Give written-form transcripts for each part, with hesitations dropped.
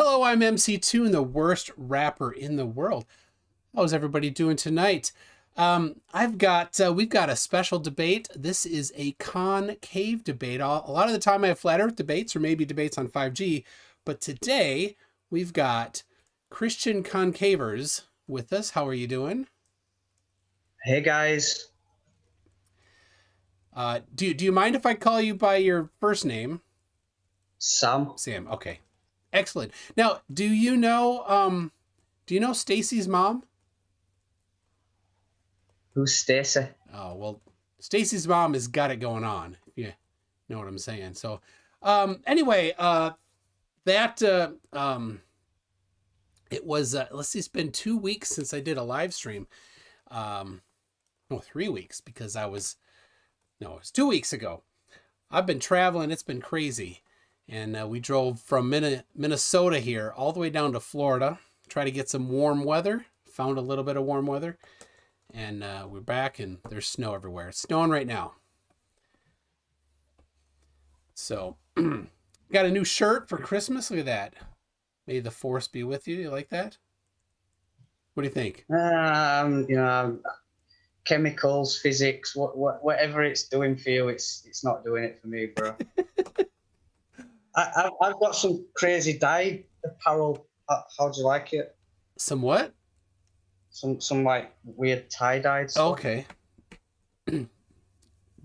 Hello, I'm MCToon, the worst rapper in the world. How's everybody doing tonight? We've got a special debate. This is a concave debate. A lot of the time I have flat earth debates or maybe debates on 5G, but today we've got Christian concavers with us. How are you doing? Hey guys, Do you mind if I call you by your first name? Sam. Sam. Okay. Excellent. Now, do you know Stacy's mom? Who's Stacy? Oh, well, Stacy's mom has got it going on. Yeah, know what I'm saying. So, anyway, that it was let's see, it's been 2 weeks since I did a live stream. Um, no, 3 weeks because it was 2 weeks ago. I've been traveling. It's been crazy, and we drove from Minnesota here all the way down to Florida, try to get some warm weather. Found a little bit of warm weather, and we're back, and there's snow everywhere. It's snowing right now. So, got a new shirt for Christmas. Look at that. May the force be with you. You like that? What do you think? You know, chemicals, physics, whatever it's doing for you, it's not doing it for me, bro. I've got some crazy dye apparel. How do you like it? Some what? Some like weird tie dyed stuff. Okay.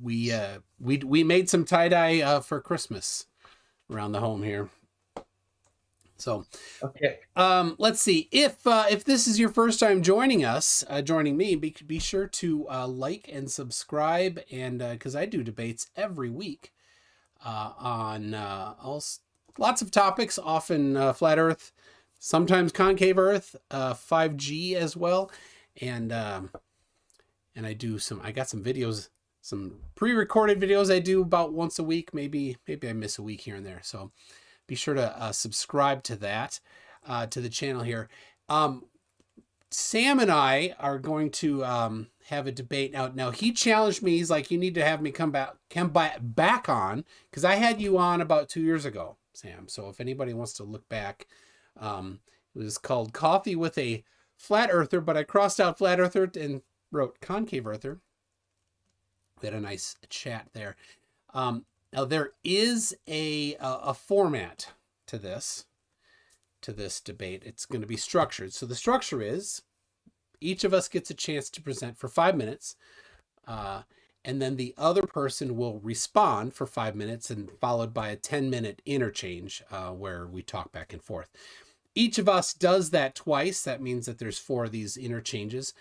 We made some tie dye for Christmas around the home here. So, okay. Let's see. If this is your first time joining us, joining me, be sure to like and subscribe, and because I do debates every week on lots of topics, often flat Earth, sometimes concave Earth, 5G as well, and I got some videos, some pre-recorded videos I do about once a week. Maybe I miss a week here and there. So be sure to subscribe to that, to the channel here. Sam and I are going to have a debate now. Now he challenged me. He's like, you need to have me come back on, because I had you on about 2 years ago, Sam. So if anybody wants to look back, it was called Coffee with a Flat Earther, but I crossed out Flat Earther and wrote Concave Earther. We had a nice chat there. Now there is a format to this debate. It's going to be structured. So the structure is each of us gets a chance to present for 5 minutes, and then the other person will respond for 5 minutes, and followed by a 10-minute interchange where we talk back and forth. Each of us does that twice. That means that there's 4 of these interchanges.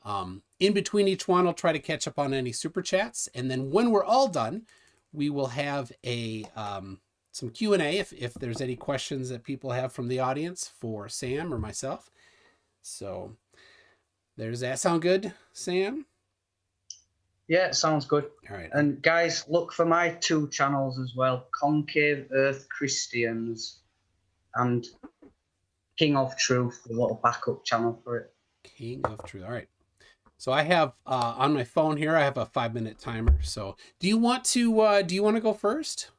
In between each one, I'll try to catch up on any super chats, and then when we're all done, we will have some Q&A if there's any questions that people have from the audience for Sam or myself. So does that sound good, Sam? Yeah, it sounds good. All right. And guys, look for my 2 channels as well: Concave Earth Christians and King of Truth, a little backup channel for it. King of Truth. All right. So I have on my phone here, I have a 5-minute timer. So do you want to go first?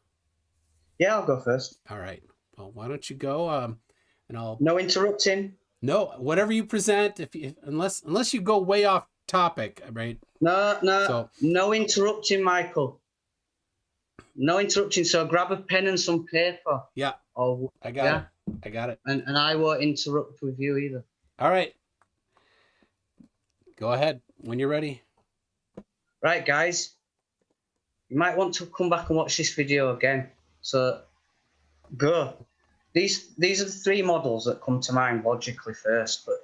Yeah, I'll go first. All right. Well, why don't you go? And I'll No interrupting. No, whatever you present, unless you go way off topic, right? No interrupting, Michael. No interrupting. So grab a pen and some paper. Yeah. Oh, I got it. And I won't interrupt with you either. All right. Go ahead when you're ready. Right, guys. You might want to come back and watch this video again. So go. These are the 3 models that come to mind logically first, but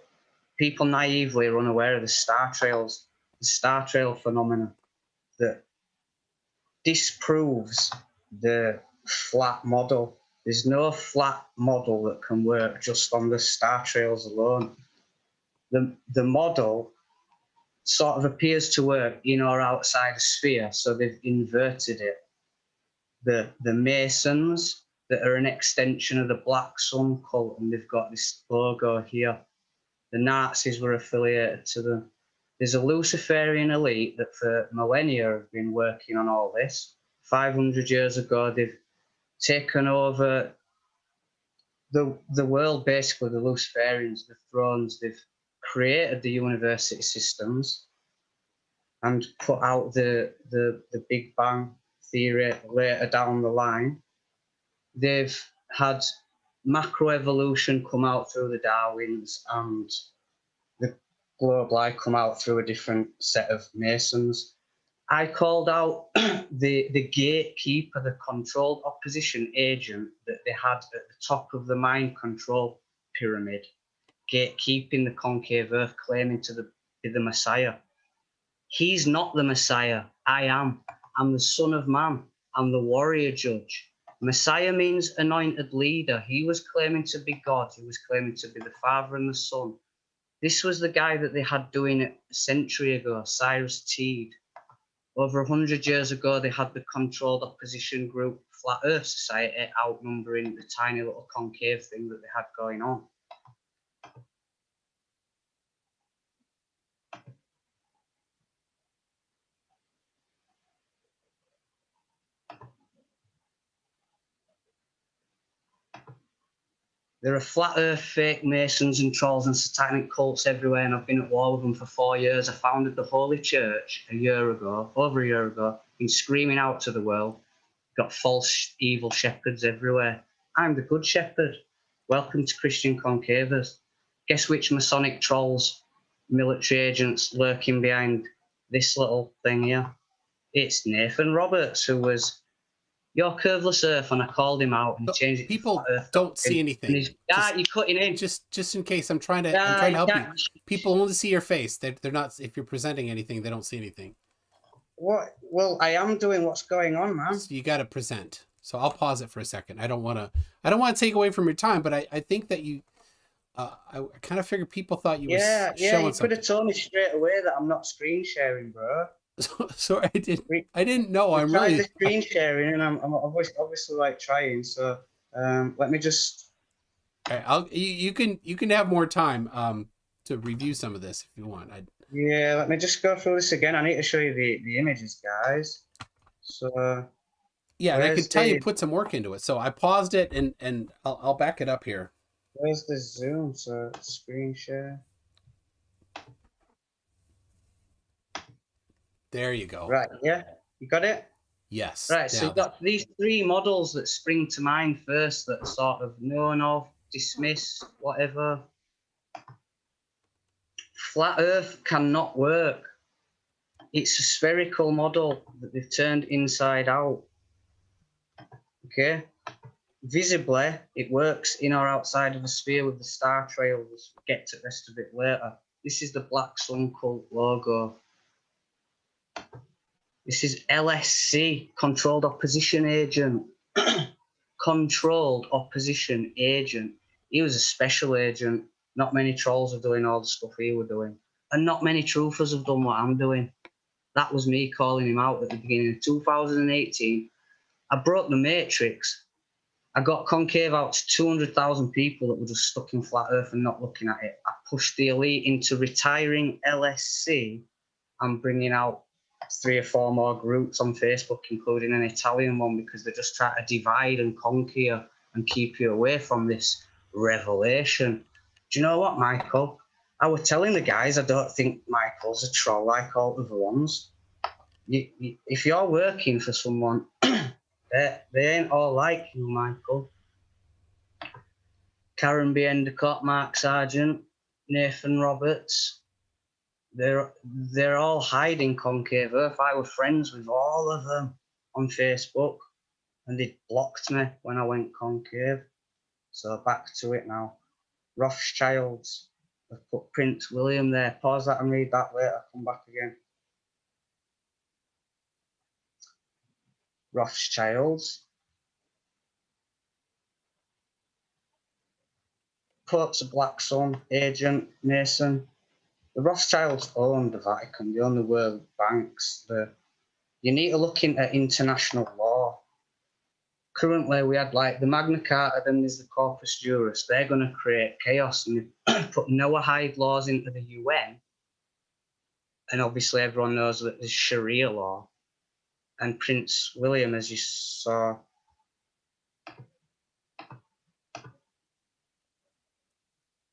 people naively are unaware of the star trail phenomenon that disproves the flat model. There's no flat model that can work just on the star trails alone. The model sort of appears to work in or outside a sphere, so they've inverted it. The Masons, that are an extension of the Black Sun cult, and they've got this logo here. The Nazis were affiliated to them. There's a Luciferian elite that for millennia have been working on all this. 500 years ago, they've taken over the world, basically, the Luciferians, the thrones, they've created the university systems and put out the Big Bang theory later down the line. They've had macroevolution come out through the Darwins and the globe life come out through a different set of Masons. I called out the gatekeeper, the controlled opposition agent that they had at the top of the mind control pyramid, gatekeeping the concave earth, claiming to be the Messiah. He's not the Messiah. I am. I'm the Son of Man. I'm the warrior judge. Messiah means anointed leader. He was claiming to be God. He was claiming to be the Father and the Son. This was the guy that they had doing it a century ago, Cyrus Teed. Over 100 years ago, they had the controlled opposition group, Flat Earth Society, outnumbering the tiny little concave thing that they had going on. There are flat earth fake masons and trolls and satanic cults everywhere, and I've been at war with them for 4 years. I founded the Holy Church over a year ago, been screaming out to the world. Got false evil shepherds everywhere. I'm the good shepherd. Welcome to Christian Concavers. Guess which Masonic trolls, military agents lurking behind this little thing here? It's Nathan Roberts, who was your curveless earth, and I called him out and he changed it. People don't see anything. You're cutting in. Just in case, I'm trying to help you. People only see your face. They're not. If you're presenting anything, they don't see anything. What? Well, I am doing what's going on, man. So you got to present. So I'll pause it for a second. I don't want to take away from your time, but I think that you. I kind of figured people thought you were showing something. You could have told me straight away that I'm not screen sharing, bro. So I didn't know. I'm really the screen sharing, and I'm obviously like trying. So let me just. All right, you can have more time to review some of this if you want. Yeah, let me just go through this again. I need to show you the images, guys. So yeah, and I could tell you put some work into it. So I paused it and I'll back it up here. Where's the zoom? So screen share. There you go. Right, yeah, you got it? Yes. Right, so you've got these three models that spring to mind first that are sort of known of, dismissed, whatever. Flat Earth cannot work. It's a spherical model that they've turned inside out. Okay? Visibly, it works in or outside of a sphere with the star trails. We'll get to the rest of it later. This is the Black Sun Cult logo. This is LSC, Controlled Opposition Agent. Controlled Opposition Agent. He was a special agent. Not many trolls are doing all the stuff he was doing. And not many truthers have done what I'm doing. That was me calling him out at the beginning of 2018. I broke the matrix. I got Concave out to 200,000 people that were just stuck in flat earth and not looking at it. I pushed the elite into retiring LSC and bringing out 3 or 4 more groups on Facebook, including an Italian one, because they're just trying to divide and conquer and keep you away from this revelation. Do you know what, Michael? I was telling the guys I don't think Michael's a troll like all the other ones. If you're working for someone, they ain't all like you, Michael. Karen B. Endicott, Mark Sargent, Nathan Roberts. They're all hiding Concave Earth. I was friends with all of them on Facebook, and they blocked me when I went concave. So back to it now. Rothschilds. I've put Prince William there. Pause that and read that later. Come back again. Rothschilds. Pope's a Black Sun, Agent, Mason. The Rothschilds own the Vatican. They own the world banks. You need to look into international law. Currently, we had like the Magna Carta, then there's the Corpus Juris. They're going to create chaos, and they put Noahide laws into the UN. And obviously, everyone knows that there's Sharia law. And Prince William, as you saw,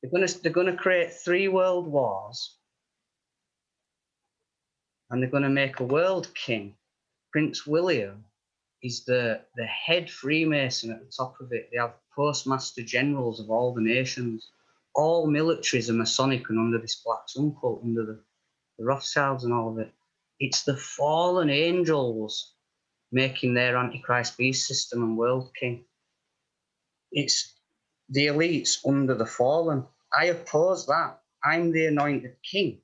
They're gonna create 3 world wars, and they're gonna make a world king. Prince William is the head Freemason at the top of it. They have postmaster generals of all the nations. All militaries are Masonic and under this Black Sun cult, under the Rothschilds and all of it. It's the fallen angels making their Antichrist beast system and world king. It's the elites under the fallen. I oppose that. I'm the anointed king.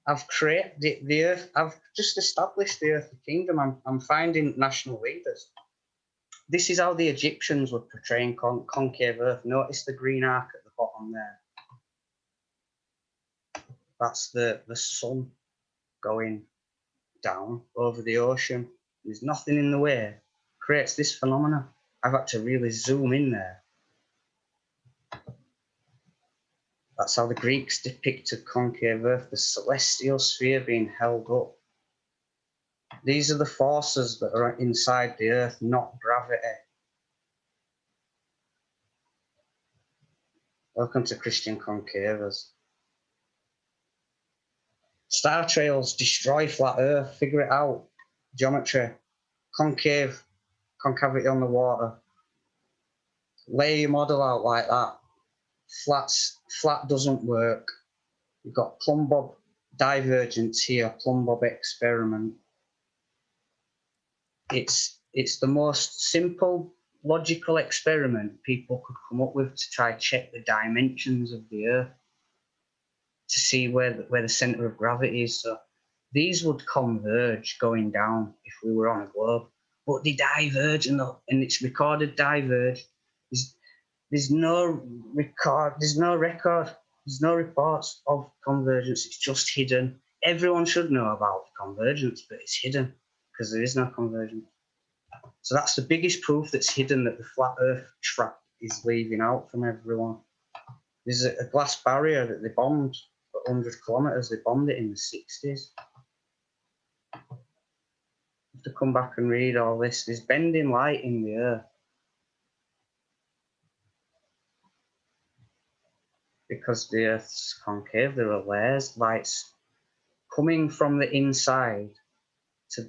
I've created the earth. I've just established the earthly kingdom. I'm finding national leaders. This is how the Egyptians were portraying concave earth. Notice the green arc at the bottom there. That's the sun going down over the ocean. There's nothing in the way. Creates this phenomena. I've had to really zoom in there. That's how the Greeks depicted concave earth, the celestial sphere being held up. These are the forces that are inside the earth, not gravity. Welcome to Christian Concavers. Star trails destroy flat earth, figure it out. Geometry, concave, concavity on the water. Lay your model out like that. Flat doesn't work. You've got plumb bob divergence here, plumb bob experiment. It's the most simple logical experiment people could come up with to try check the dimensions of the earth, to see where the center of gravity is. So these would converge going down if we were on a globe, but they diverge, and it's recorded diverge. There's no record, there's no reports of convergence. It's just hidden. Everyone should know about convergence, but it's hidden because there is no convergence. So that's the biggest proof that's hidden, that the flat earth trap is leaving out from everyone. There's a glass barrier that they bombed for 100 kilometers. They bombed it in the 60s. You have to come back and read all this. There's bending light in the earth. Because the earth's concave, there are layers. Light's coming from the inside to,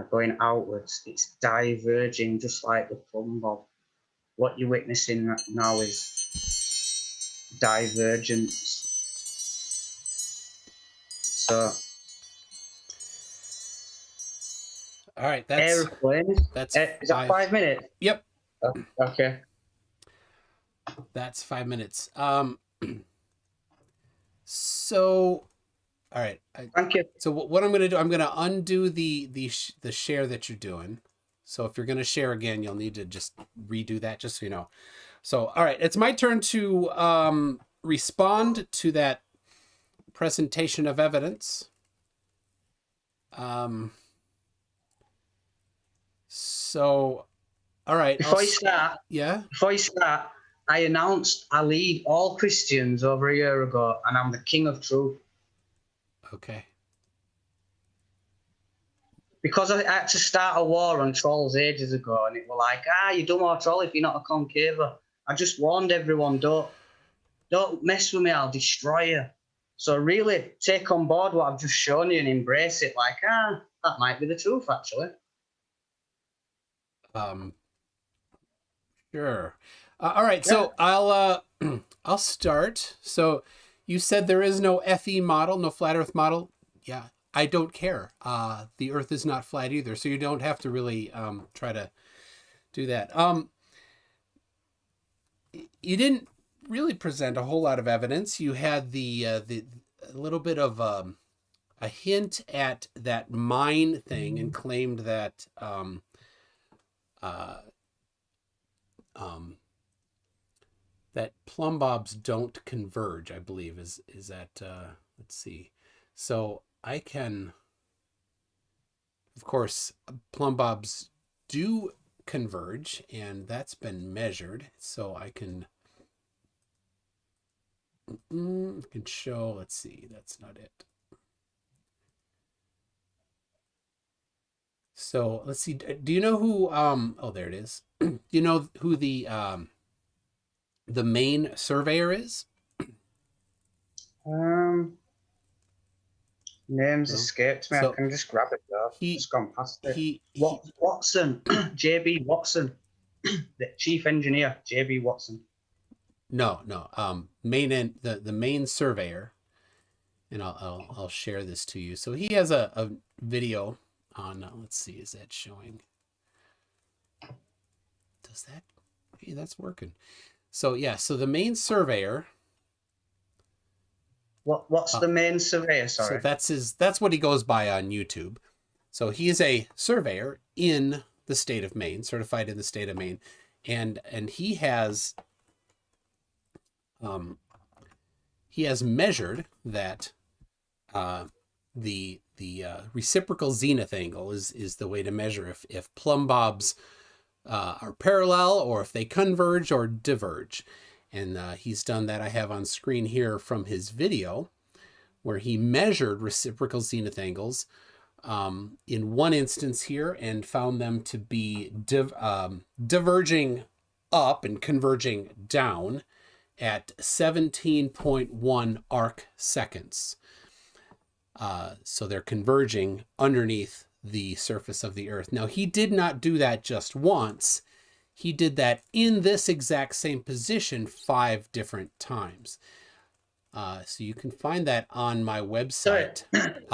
going outwards. It's diverging just like the plumb bob. What you're witnessing now is divergence. So, All right, airplanes. That's Is that 5 minutes? Yep. Okay. That's 5 minutes. So, all right. Thank you. So what I'm going to do, I'm going to undo the share that you're doing. So if you're going to share again, you'll need to just redo that, just so you know. So, all right, it's my turn to respond to that presentation of evidence. So, all right. Before you start, I announced I lead all Christians over a year ago, and I'm the king of truth. Okay. Because I had to start a war on trolls ages ago, and it were like, you dumb or troll if you're not a concaver. I just warned everyone, don't mess with me, I'll destroy you. So really take on board what I've just shown you and embrace it like, that might be the truth, actually. Sure. All right, so I'll I'll start. So you said there is no FE model, no flat Earth model. Yeah, I don't care. The Earth is not flat either, so you don't have to really try to do that. You didn't really present a whole lot of evidence. You had the a little bit of a hint at that mine thing, and claimed that that plumb bobs don't converge, I believe, is that, let's see. So I can, of course, plumb bobs do converge, and that's been measured. So I can show, let's see, that's not it. So let's see, do you know who, oh, there it is. Do you know who the the main surveyor is? Names No. escaped me. I So can just grab it though. he Just gone past it. he Watson, JB Watson, the chief engineer, JB Watson. no, the main surveyor, and I'll share this to you. So he has a video on, let's see, is that showing? Does that? Hey, that's working. So yeah, so the main surveyor. What's the main surveyor? Sorry. So that's what he goes by on YouTube. So he is a surveyor in the state of Maine, certified in the state of Maine, and he has measured that the reciprocal zenith angle is the way to measure if plumb bobs are parallel, or if they converge or diverge. And he's done that. I have on screen here from his video where he measured reciprocal zenith angles in one instance here and found them to be diverging up and converging down at 17.1 arc seconds. So they're converging underneath the surface of the Earth. Now, he did not do that just once. He did that in this exact same position 5 different times. So you can find that on my website.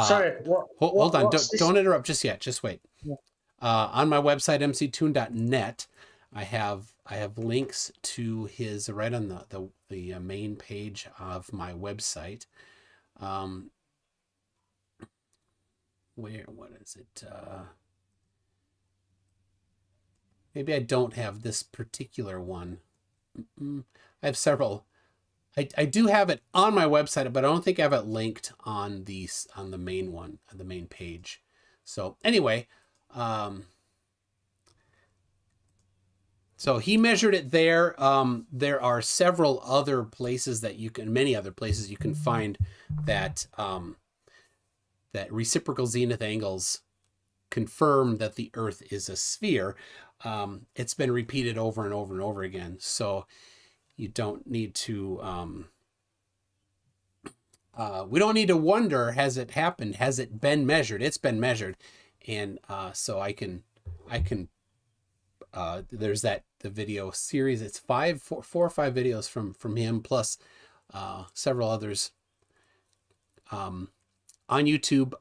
Sorry. Hold on. Don't interrupt just yet. Just wait. Yeah. On my website, MCToon.net, I have links to his right on the main page of my website. What is it? Maybe I don't have this particular one. I have several. I do have it on my website, but I don't think I have it linked on the main one, the main page. So anyway, so he measured it there. There are several other places many other places you can find that that reciprocal zenith angles confirm that the Earth is a sphere. It's been repeated over and over and over again. So you don't need to, we don't need to wonder, has it happened? Has it been measured? It's been measured. And so I can, there's the video series. It's 4 or 5 videos from him, plus several others on YouTube.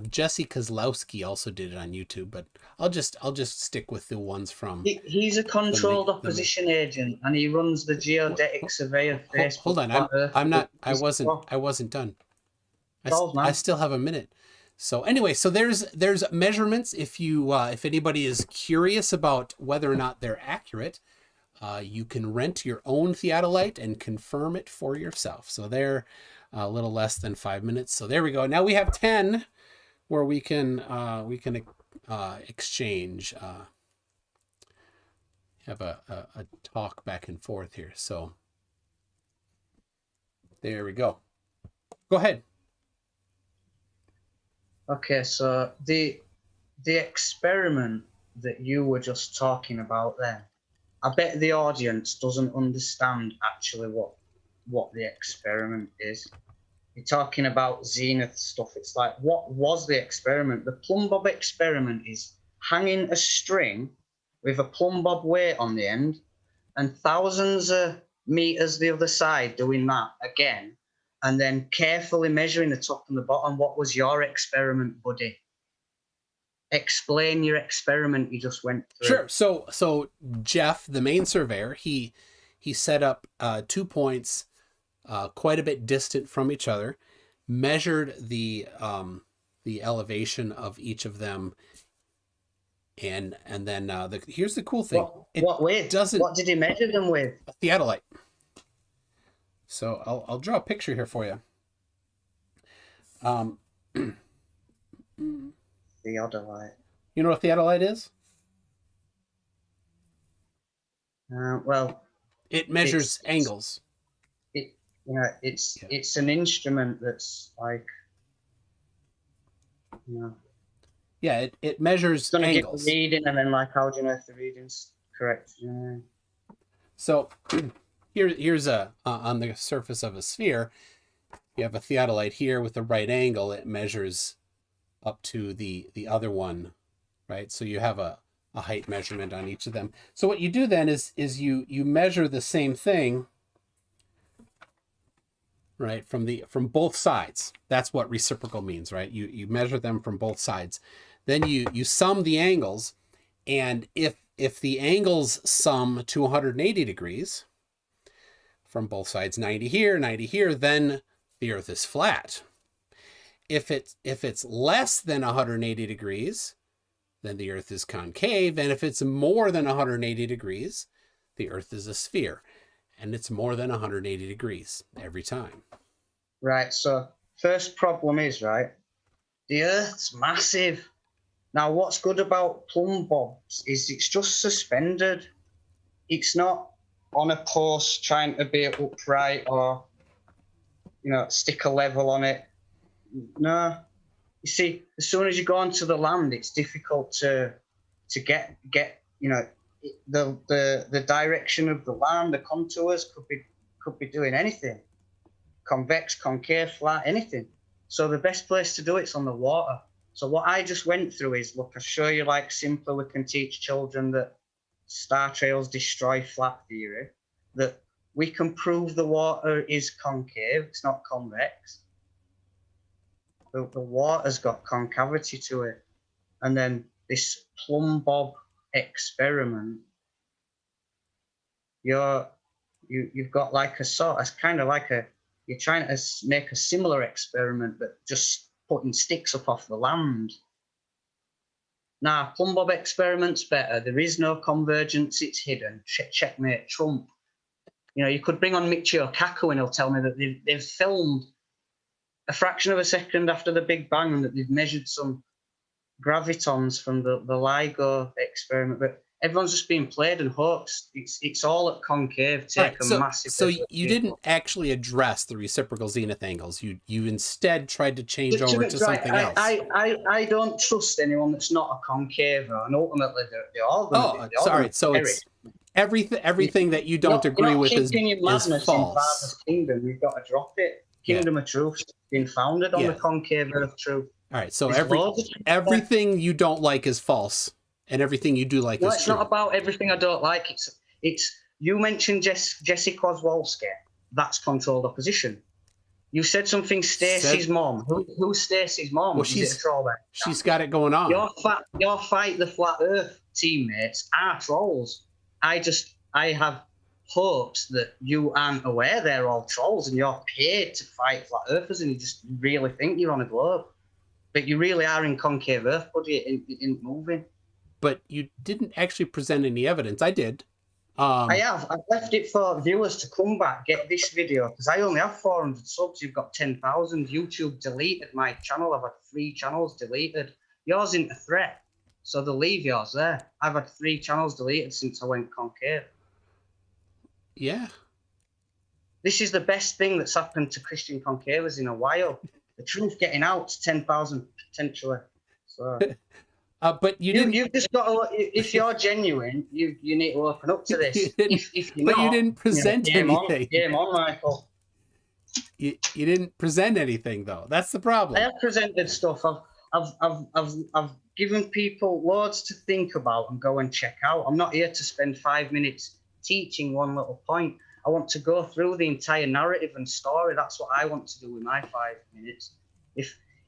Jesse Kozlowski also did it on YouTube, but I'll just stick with the ones from. He's a controlled opposition agent, and he runs the Geodetic Surveyor Facebook. Hold on, I wasn't done. I still have a minute. So anyway, so there's measurements. If anybody is curious about whether or not they're accurate, you can rent your own theodolite and confirm it for yourself. So they're a little less than 5 minutes. So there we go. Now we have 10 where we can exchange, have a talk back and forth here. So there we go. Go ahead. Okay, so the experiment that you were just talking about then, I bet the audience doesn't understand actually what the experiment is. You're talking about zenith stuff. It's like, what was the experiment? The plumb bob experiment is hanging a string with a plumb bob weight on the end and thousands of meters the other side doing that again, and then carefully measuring the top and the bottom. What was your experiment, buddy? Explain your experiment you just went through. Sure. So Jeff, the main surveyor, he set up 2 points quite a bit distant from each other, measured the elevation of each of them, and then here's the cool thing. What did he measure them with? A theodolite. So I'll draw a picture here for you. Theodolite. You know what theodolite is? Well, it measures angles. It's an instrument that's like, Yeah, it measures angles. Give the reading, and then like, how do you know if the reading's correct? So here's a on the surface of a sphere, you have a theodolite here with a right angle. It measures up to the other one, right? So you have a height measurement on each of them. So what you do then is you measure the same thing, right, from both sides. That's what reciprocal means, right? You measure them from both sides. Then you sum the angles, and if the angles sum to 180 degrees from both sides, 90 here, 90 here, then the Earth is flat. If it's less than 180 degrees, then the Earth is concave, and if it's more than 180 degrees, the Earth is a sphere, and it's more than 180 degrees every time. Right, so first problem is, right, the Earth's massive. Now, what's good about plumb bobs is it's just suspended. It's not on a post trying to be upright or, stick a level on it. No. You see, as soon as you go onto the land, it's difficult to get the direction of the land. The contours could be doing anything, convex, concave, flat, anything. So the best place to do it's on the water. So what I just went through is, look, I show you like simply we can teach children that star trails destroy flat theory, that we can prove the water is concave, it's not convex. The water's got concavity to it. And then this plumb bob experiment, you've got like a sort, it's kind of like you're trying to make a similar experiment, but just putting sticks up off the land. Nah, plumb bob experiment's better. There is no convergence, it's hidden. Checkmate, Trump. You could bring on Michio Kaku and he'll tell me that they've filmed a fraction of a second after the Big Bang and that they've measured some gravitons from the LIGO experiment, but everyone's just being played and hoaxed. It's all at concave. Massive. So you didn't actually address the reciprocal zenith angles. You instead tried to change over to something else. I don't trust anyone that's not a concave, and ultimately they're all going to be. Sorry. So it's everything that you don't agree with is false. In Father's Kingdom, you've got to drop it. Kingdom of Truth been founded on the concave Earth truth. All right, so everything you don't like is false, and everything you do like is true. It's not about everything I don't like. It's you mentioned Jessie Kozłowski. That's controlled opposition. You said something. Stacey's mom. Who's Stacey's mom? Well, she's got it going on. Your fight the flat Earth teammates are trolls. I have hopes that you aren't aware they're all trolls and you're paid to fight flat earthers and you just really think you're on a globe. But you really are in concave Earth, buddy. It isn't moving. But you didn't actually present any evidence. I did. I have. I've left it for viewers to come back, get this video, because I only have 400 subs. You've got 10,000. YouTube deleted my channel. I've had 3 channels deleted. Yours isn't a threat, so they'll leave yours there. I've had 3 channels deleted since I went concave. Yeah. This is the best thing that's happened to Christian concavers in a while. The truth getting out to 10,000 potentially. So, but you've just got to, if you're genuine, you need to open up to this. If you're not, you didn't present anything. Game on, Michael. You didn't present anything though. That's the problem. I have presented stuff. I've given people loads to think about and go and check out. I'm not here to spend 5 minutes teaching one little point. I want to go through the entire narrative and story. That's what I want to do with my 5 minutes.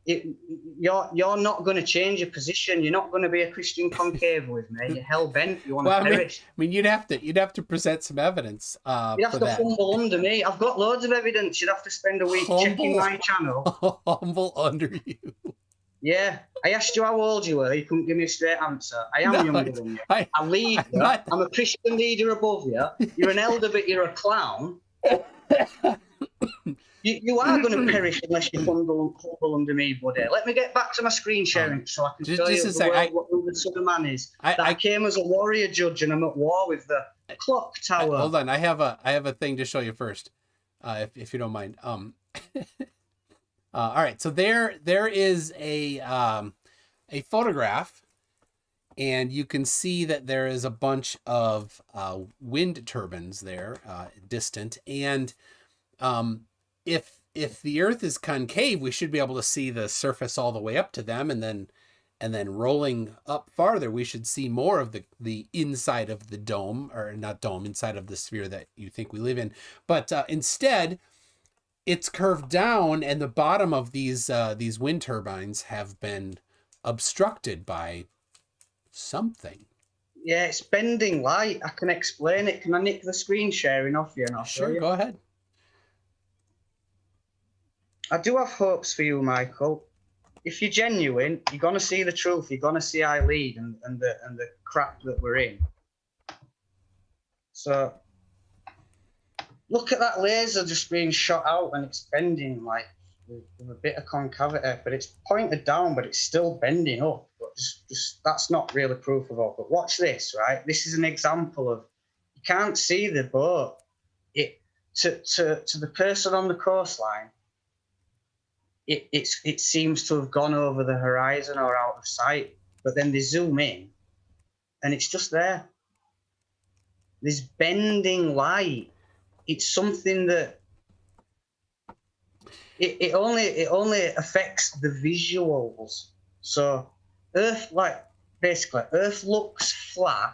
You're not going to change your position, you're not going to be a Christian concave with me. You're hell bent. You want to perish. I mean, you'd have to present some evidence. You'd have to humble under me. I've got loads of evidence. You'd have to spend a week checking my channel. Humble under you. Yeah, I asked you how old you were. You couldn't give me a straight answer. I am younger than you. I lead you. I'm a Christian leader above you. You're an elder, but you're a clown. You are going to perish unless you humble under me, buddy. Let me get back to my screen sharing so I can show you who the Son of Man is. I came as a warrior judge and I'm at war with the clock tower. Hold on, I have a thing to show you first, if you don't mind. All right, so there is a photograph, and you can see that there is a bunch of wind turbines there, distant. And if the Earth is concave, we should be able to see the surface all the way up to them, and then rolling up farther, we should see more of the inside of the dome, or not dome, inside of the sphere that you think we live in. But instead, it's curved down, and the bottom of these wind turbines have been obstructed by something. Yeah, it's bending light. I can explain it. Can I nick the screen sharing off you and I'll show Sure, you? go ahead. I do have hopes for you, Michael. If you're genuine, you're gonna see the truth. You're gonna see I lead and the crap that we're in. So look at that laser just being shot out and it's bending like with a bit of concavity, but it's pointed down, but it's still bending up. But just that's not really proof of all. But watch this, right? This is an example of you can't see the boat. It to the person on the coastline. It seems to have gone over the horizon or out of sight, but then they zoom in, and it's just there. This bending light. It's something that it only affects the visuals. So Earth, like basically, Earth looks flat,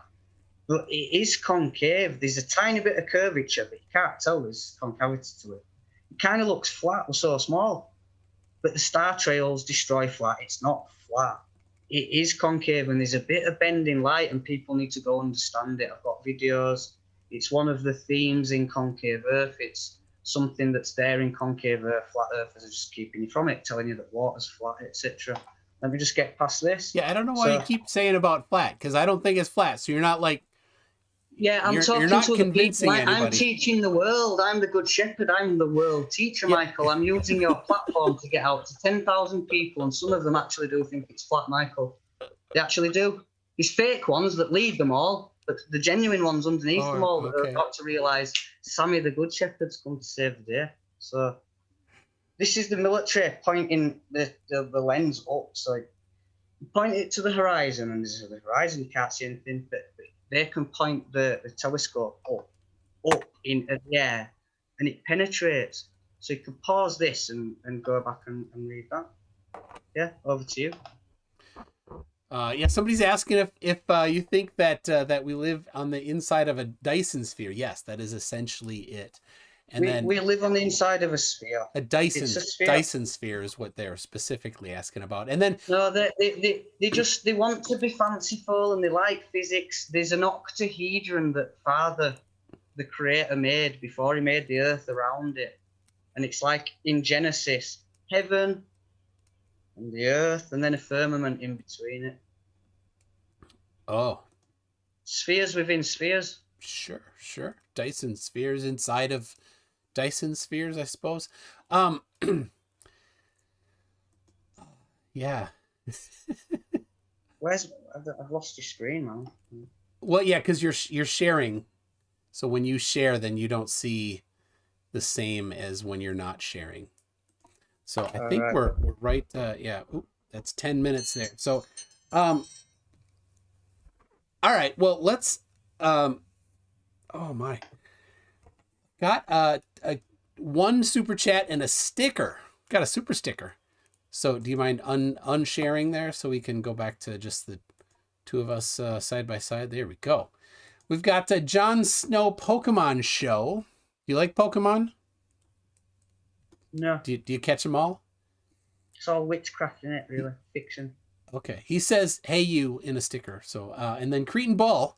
but it is concave. There's a tiny bit of curvature, but you can't tell there's concavity to it. It kind of looks flat. We're so small. But the star trails destroy flat. It's not flat. It is concave, and there's a bit of bending light, and people need to go understand it. I've got videos. It's one of the themes in Concave Earth. It's something that's there in Concave Earth. Flat Earthers are just keeping you from it, telling you that water's flat, etc. Let me just get past this. Yeah, I don't know why you keep saying about flat, because I don't think it's flat. So you're not like... Yeah, I'm talking not to the convincing people. I'm anybody. teaching the world. I'm the good shepherd. I'm the world teacher, Yeah. Michael. I'm using your platform to get out to 10,000 people, and some of them actually do think it's flat, Michael. They actually do. There's fake ones that lead them all, but the genuine ones underneath them all that have got to realise Sammy the good shepherd's come to save the day. So this is the military pointing the lens up. So you point it to the horizon, and there's the horizon, you can't see anything, but they can point the telescope up in the air, and it penetrates. So you can pause this and go back and read that. Yeah, over to you. Yeah, somebody's asking if you think that we live on the inside of a Dyson sphere. Yes, that is essentially it. And we live on the inside of a sphere. A Dyson sphere. Dyson sphere is what they're specifically asking about. And then no, they want to be fanciful, and they like physics. There's an octahedron that Father, the Creator, made before he made the Earth around it, and it's like in Genesis, heaven and the earth, and then a firmament in between it. Oh, spheres within spheres. Sure. Dyson spheres inside of Dyson spheres, I suppose. Yeah. I've lost your screen, man. Well, yeah, because you're sharing. So when you share, then you don't see the same as when you're not sharing. So I think we're right. Yeah. Oop, that's 10 minutes there. So, all right. Well, let's. Oh my. Got one super chat and a sticker. Got a super sticker. So do you mind unsharing there so we can go back to just the two of us side by side? There we go. We've got Jon Snow Pokemon show. Do you like Pokemon? No. Do you catch them all? It's all witchcraft in it, really. Fiction. Okay. He says, "Hey you" in a sticker. So and then Cretan Ball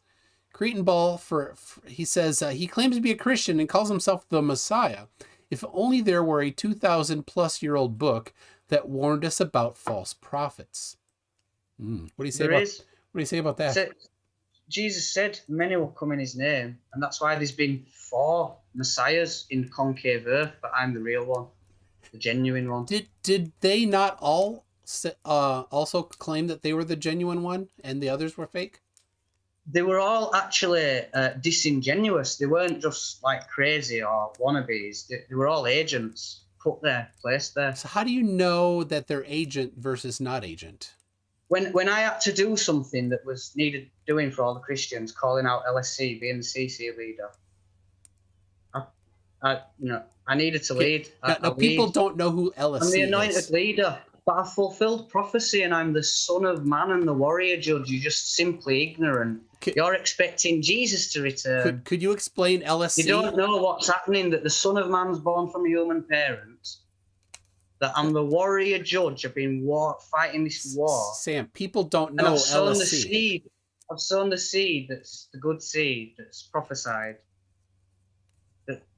for he says he claims to be a Christian and calls himself the Messiah. If only there were a 2,000-plus-year-old book that warned us about false prophets. What do you say What do you say about that? Jesus said many will come in his name, and that's why there's been 4 messiahs in Concave Earth, but I'm the real one, the genuine one. Did they not all also claim that they were the genuine one and the others were fake? They were all actually disingenuous. They weren't just like crazy or wannabes. They were all agents put there, placed there. So how do you know that they're agent versus not agent? when I had to do something that was needed doing for all the Christians, calling out LSC, being the CC leader, I needed to lead. Now, people don't know who LSC I'm the anointed is. leader, but I fulfilled prophecy, and I'm the Son of Man and the warrior judge. You're just simply ignorant. You're expecting Jesus to return. Could you explain LSC? You don't know what's happening, that the Son of Man's born from human parents, that I'm the warrior judge. I've been fighting this war. Sam, people don't know and I've sown LSC. the seed. I've sown the seed that's the good seed that's prophesied.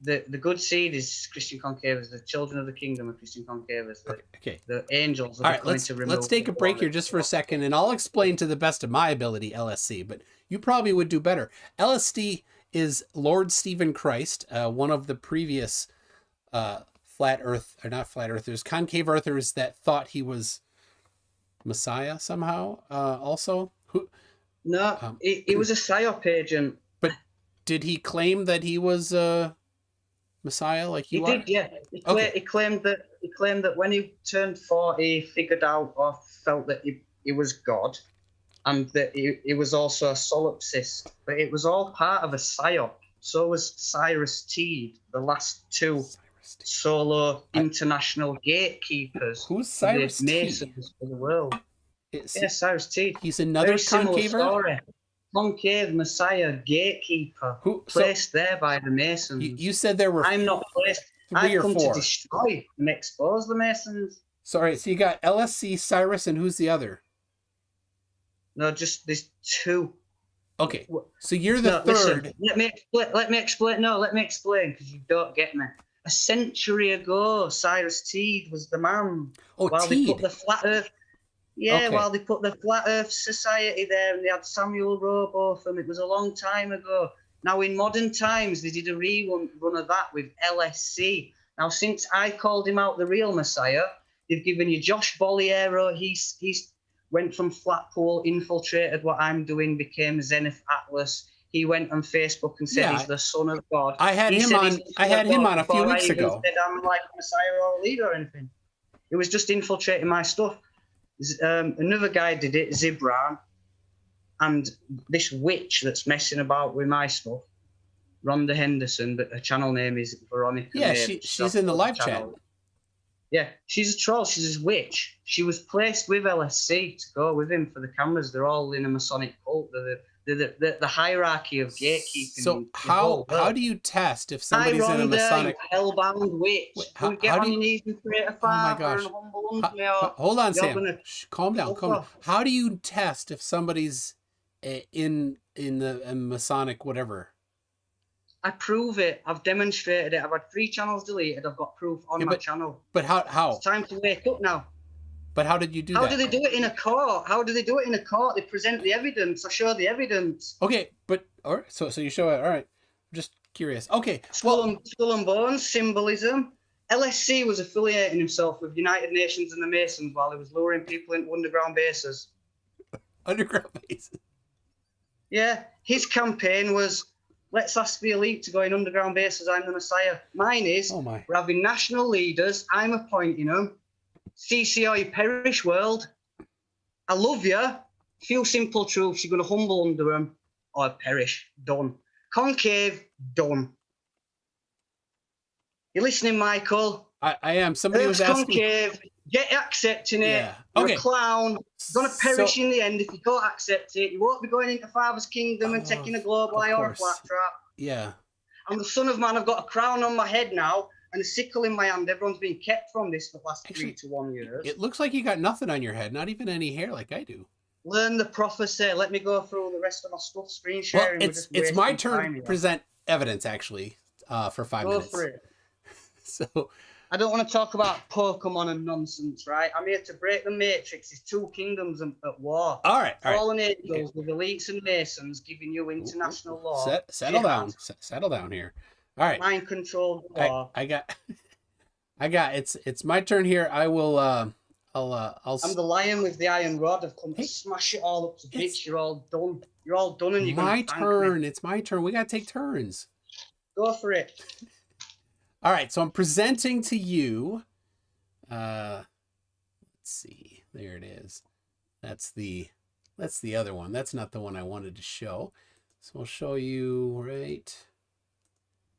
The good seed is Christian Concave, the children of the kingdom of Christian Concave. Okay. The angels. All right, let's take a break here just for a second, and I'll explain to the best of my ability LSC, but you probably would do better. LSD is Lord Stephen Christ, one of the previous flat Earth, or not flat Earthers, concave Earthers that thought he was Messiah somehow. Also, no, he was a psyop agent. But did he claim that he was Messiah like you are? He did, yeah. He claimed that when he turned 40, he figured out or felt that he was God, and that he was also a solipsist. But it was all part of a psyop. So was Cyrus Teed, the last two solo international gatekeepers. Who's Cyrus Teed? Masons for the world. Cyrus Teed. He's another concaver? Concave Messiah gatekeeper, placed there by the Masons. You said there were. I'm not placed. I've come to destroy and expose the Masons. Sorry, so you got LSC, Cyrus, and who's the other? No, just there's two. Okay, so you're the third. Listen, let me explain. No, let me explain, because you don't get me. A century ago, Cyrus Teed was the man. While Teed. They put the flat Earth. Yeah, okay. While they put the Flat Earth Society there, and they had Samuel Roe both of them. It was a long time ago. Now, in modern times, they did a rerun of that with LSC. Now, since I called him out the real Messiah, they've given you Josh Bolliero. He's went from Flatpool, infiltrated what I'm doing, became Zenith Atlas. He went on Facebook and said he's the Son of God. I had him on a few weeks ago. Said I'm like a Messiah or a leader or anything. It was just infiltrating my stuff. Another guy did it, Zibran, and this witch that's messing about with my stuff, Rhonda Henderson, but her channel name is Veronica. Yeah, she's in the live chat. Yeah, she's a troll. She's a witch. She was placed with LSC to go with him for the cameras. They're all in a Masonic cult. They're the hierarchy of gatekeeping. So how do you test if somebody's in a Masonic? Hellbound witch. Get on your knees and pray to Father and humble unto me. Hold on, Sam. Calm down. Calm down. How do you test if somebody's in the Masonic whatever? I prove it. I've demonstrated it. I've had 3 channels deleted. I've got proof on my channel. But how? It's time to wake up now. But how did you do that? How do they do it in a court? They present the evidence. I show the evidence. Okay, but all right. So you show it. All right. I'm just curious. Okay. Skull and bones, symbolism. LSC was affiliating himself with United Nations and the Masons while he was luring people into underground bases. Underground bases? Yeah. His campaign was, let's ask the elite to go in underground bases. I'm the Messiah. Mine is, we're having national leaders. I'm appointing them. CC or you perish, world. I love you. Few simple truths. You're going to humble under them or perish. Done. Concave, done. You listening, Michael? I am. Somebody was asking. Concave, get accepting it. Yeah. You're a clown. You're going to perish in the end if you don't accept it. You won't be going into Father's kingdom and taking a global eye or a flat trap. Yeah. I'm the Son of Man. I've got a crown on my head now and a sickle in my hand. Everyone's been kept from this for the last 3 to 1 years. It looks like you got nothing on your head, not even any hair like I do. Learn the prophecy. Let me go through the rest of my stuff. Screen sharing. Well, it's my turn to present evidence, actually, for 5 minutes. Go for it. So I don't want to talk about Pokemon and nonsense, right? I'm here to break the matrix. It's 2 kingdoms at war. All right. Fallen angels with elites and masons giving you international law. Settle down. Settle down here. All right. Mind control law. I got it's my turn here. I will I'm the lion with the iron rod. I've come to smash it all up to bits. You're all done. You're all done, and you're my turn. It's my turn. We gotta take turns. Go for it. All right, so I'm presenting to you. Let's see. There it is. That's the other one. That's not the one I wanted to show. So we'll show you right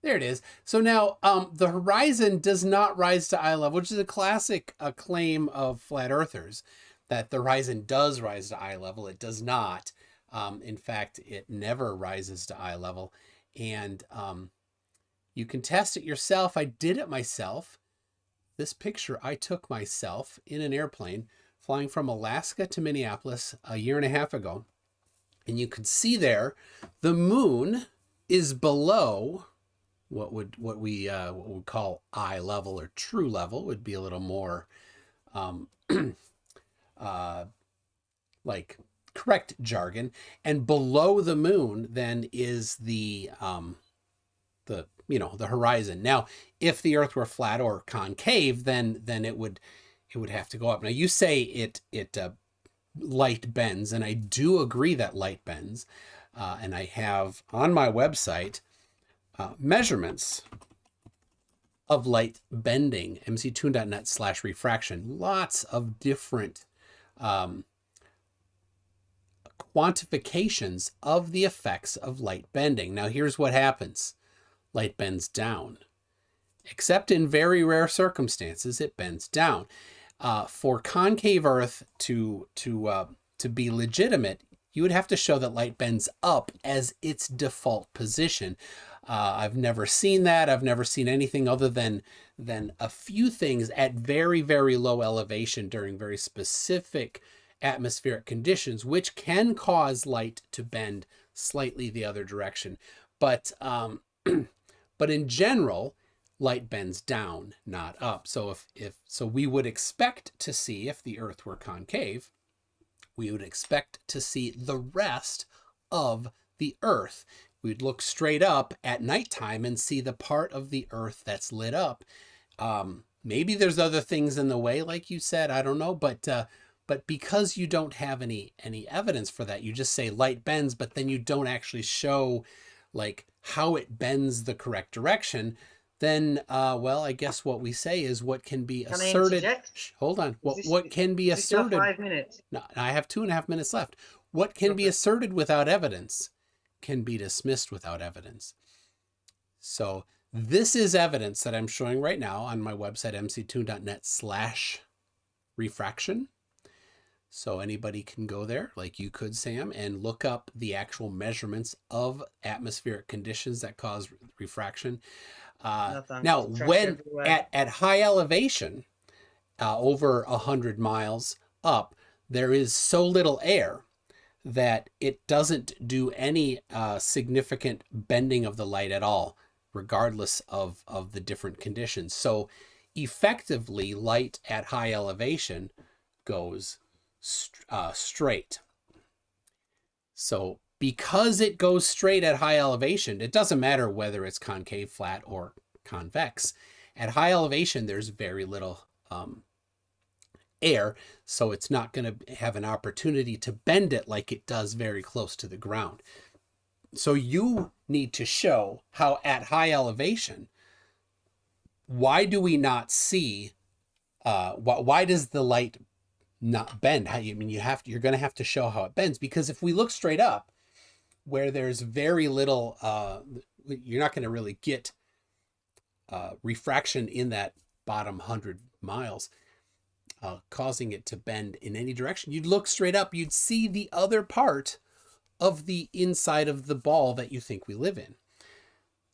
there. It is. So now the horizon does not rise to eye level, which is a classic claim of flat earthers, that the horizon does rise to eye level. It does not. In fact, it never rises to eye level. And you can test it yourself. I did it myself. This picture I took myself in an airplane flying from Alaska to Minneapolis a year and a half ago. And you can see there, the moon is below what we would call eye level, or true level would be a little more like correct jargon. And below the moon then is the horizon. Now, if the Earth were flat or concave, then it would have to go up. Now, you say it light bends, and I do agree that light bends. And I have on my website measurements of light bending, mctoon.net/refraction. Lots of different quantifications of the effects of light bending. Now, here's what happens. Light bends down. Except in very rare circumstances, it bends down. For concave Earth to be legitimate, you would have to show that light bends up as its default position. I've never seen that. I've never seen anything other than a few things at very, very low elevation during very specific atmospheric conditions, which can cause light to bend slightly the other direction. But but in general, light bends down, not up. So so we would expect to see, if the Earth were concave, we would expect to see the rest of the Earth. We'd look straight up at nighttime and see the part of the Earth that's lit up. Maybe there's other things in the way, like you said, I don't know, but because you don't have any evidence for that, you just say light bends, but then you don't actually show like how it bends the correct direction, then well, I guess what we say is what can be asserted. Hold on. What can be asserted? 5 minutes. No, I have 2.5 minutes left. What can be asserted without evidence can be dismissed without evidence. So this is evidence that I'm showing right now on my website, mctoon.net/refraction. So anybody can go there, like you could, Sam, and look up the actual measurements of atmospheric conditions that cause refraction. Now, when at high elevation, over 100 miles up, there is so little air that it doesn't do any significant bending of the light at all, regardless of the different conditions. So effectively, light at high elevation goes straight. So because it goes straight at high elevation, it doesn't matter whether it's concave, flat, or convex. At high elevation, there's very little air, so it's not going to have an opportunity to bend it like it does very close to the ground. So you need to show how at high elevation, why do we not see, why does the light not bend? I mean, you're going to have to show how it bends, because if we look straight up where there's very little, you're not going to really get refraction in that bottom 100 miles, causing it to bend in any direction. You'd look straight up, you'd see the other part of the inside of the ball that you think we live in.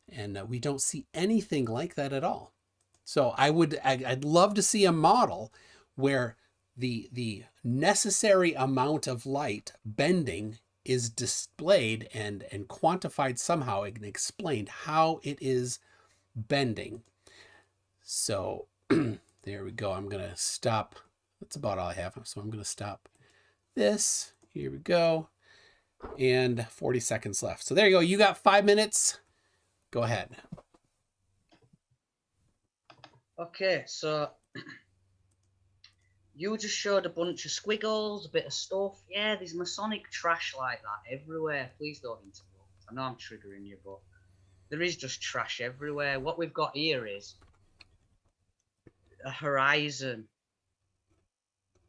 And we don't see anything like that at all. So I'd love to see a model where the necessary amount of light bending is displayed and quantified somehow and explained how it is bending. So there we go. I'm going to stop. That's about all I have. So I'm going to stop this. Here we go. And 40 seconds left. So there you go. You got 5 minutes. Go ahead. Okay, so you just showed a bunch of squiggles, a bit of stuff. Yeah, there's Masonic trash like that everywhere. Please don't interrupt. I know I'm triggering you, but there is just trash everywhere. What we've got here is a horizon,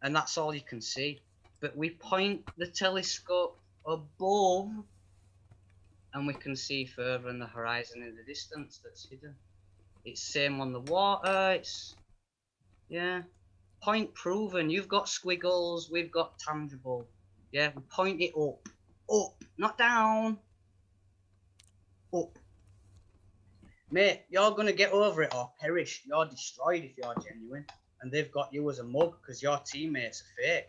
and that's all you can see. but we point the telescope above and we can see further in the horizon in the distance that's hidden. It's same on the water. It's, yeah, point proven. You've got squiggles, we've got tangible. Yeah, we point it up, not down, up. Mate, you're going to get over it or perish. You're destroyed if you're genuine. And they've got you as a mug because your teammates are fake.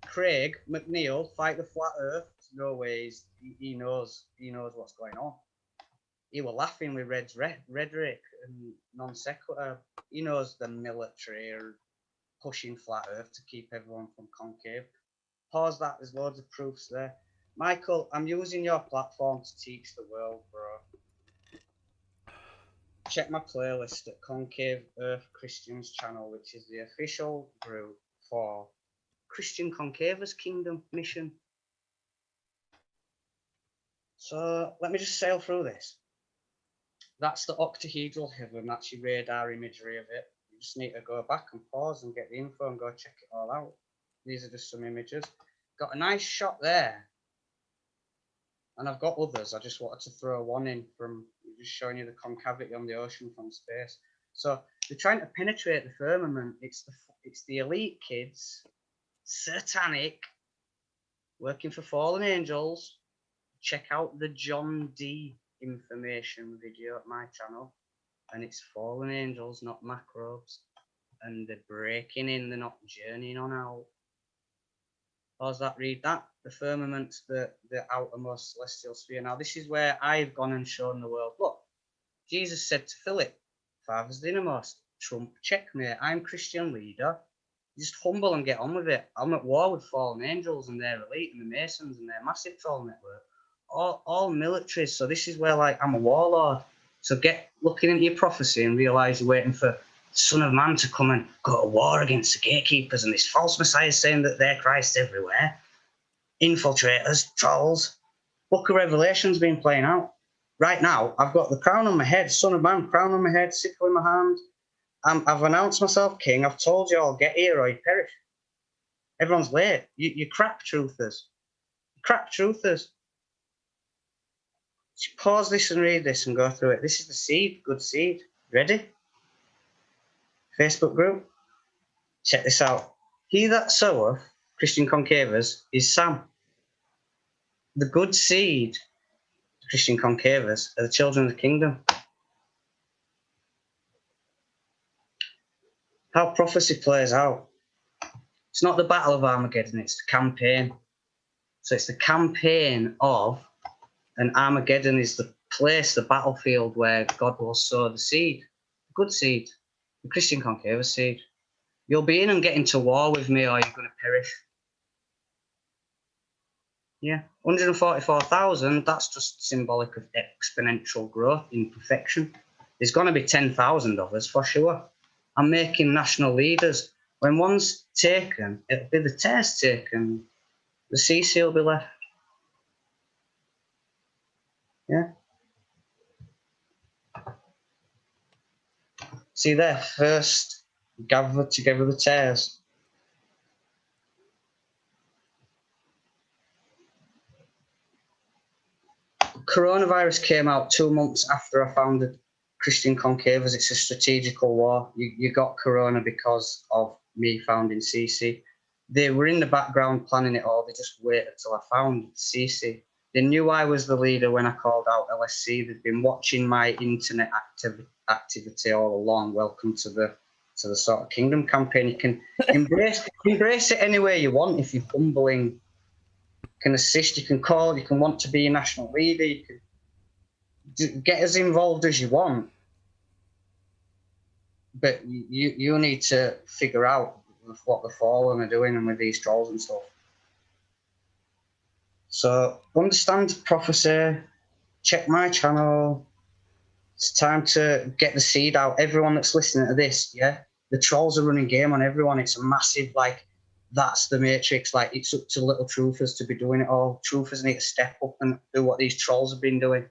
Craig McNeil, Fight the Flat Earth. No ways. He knows what's going on. He was laughing with Red's rhetoric and non sequitur. He knows the military are pushing Flat Earth to keep everyone from concave. Pause that. There's loads of proofs there. Michael, I'm using your platform to teach the world, bro. Check my playlist at Concave Earth Christians channel, which is the official group for Christian Concave's Kingdom mission. So let me just sail through this. That's the octahedral heaven. That's your radar imagery of it. You just need to go back and pause and get the info and go check it all out. These are just some images. Got a nice shot there. And I've got others. I just wanted to throw one in from just showing you the concavity on the ocean from space. So they're trying to penetrate the firmament. It's the elite kids, satanic, working for fallen angels. Check out the John D information video at my channel. And it's fallen angels, not macrobes. And they're breaking in, they're not journeying on out. Pause that, read that. The firmament's the outermost celestial sphere. Now, this is where I've gone and shown the world. Look, Jesus said to Philip, Father's the innermost. Trump, checkmate. I'm Christian leader. Just humble and get on with it. I'm at war with fallen angels and their elite and the Masons and their massive troll network. All militaries. So this is where, like, I'm a warlord. So get looking into your prophecy and realise you're waiting for Son of Man to come and go to war against the gatekeepers and this false messiah saying that they're Christ everywhere. Infiltrators, trolls. Book of Revelation's been playing out. Right now, I've got the crown on my head, Son of Man, crown on my head, sickle in my hand. I've announced myself king. I've told you all, get here or you perish. Everyone's late. You crap truthers. Crap truthers. Just pause this and read this and go through it. This is the seed, good seed. Ready? Facebook group. Check this out. He that soweth, Christian Concavers, is Sam. The good seed, Christian Concavers, are the children of the kingdom. How prophecy plays out. It's not the Battle of Armageddon, it's the campaign. So it's the campaign of, and Armageddon is the place, the battlefield where God will sow the seed, the good seed, the Christian Concavers seed. You'll be in and get into war with me or you're going to perish. Yeah, 144,000, that's just symbolic of exponential growth in perfection. There's going to be 10,000 of us for sure. I'm making national leaders. When one's taken, it'll be the test taken. The CC will be left. Yeah. See there, first, gather together the tares. Coronavirus came out 2 months after I founded Christian Concavers. It's a strategical war. You got Corona because of me founding CC. They were in the background planning it all. They just waited till I found CC. They knew I was the leader when I called out LSC. They've been watching my internet activity all along. Welcome to the sort of kingdom campaign. You can embrace it any way you want if you're humbling. You can assist, you can call, you can want to be a national leader, you can get as involved as you want. But you need to figure out what the fallen are doing and with these trolls and stuff. So understand prophecy, check my channel. It's time to get the seed out. Everyone that's listening to this, yeah? The trolls are running game on everyone. It's a massive, like, that's the matrix. Like, it's up to little truthers to be doing it all. Truthers need to step up and do what these trolls have been doing.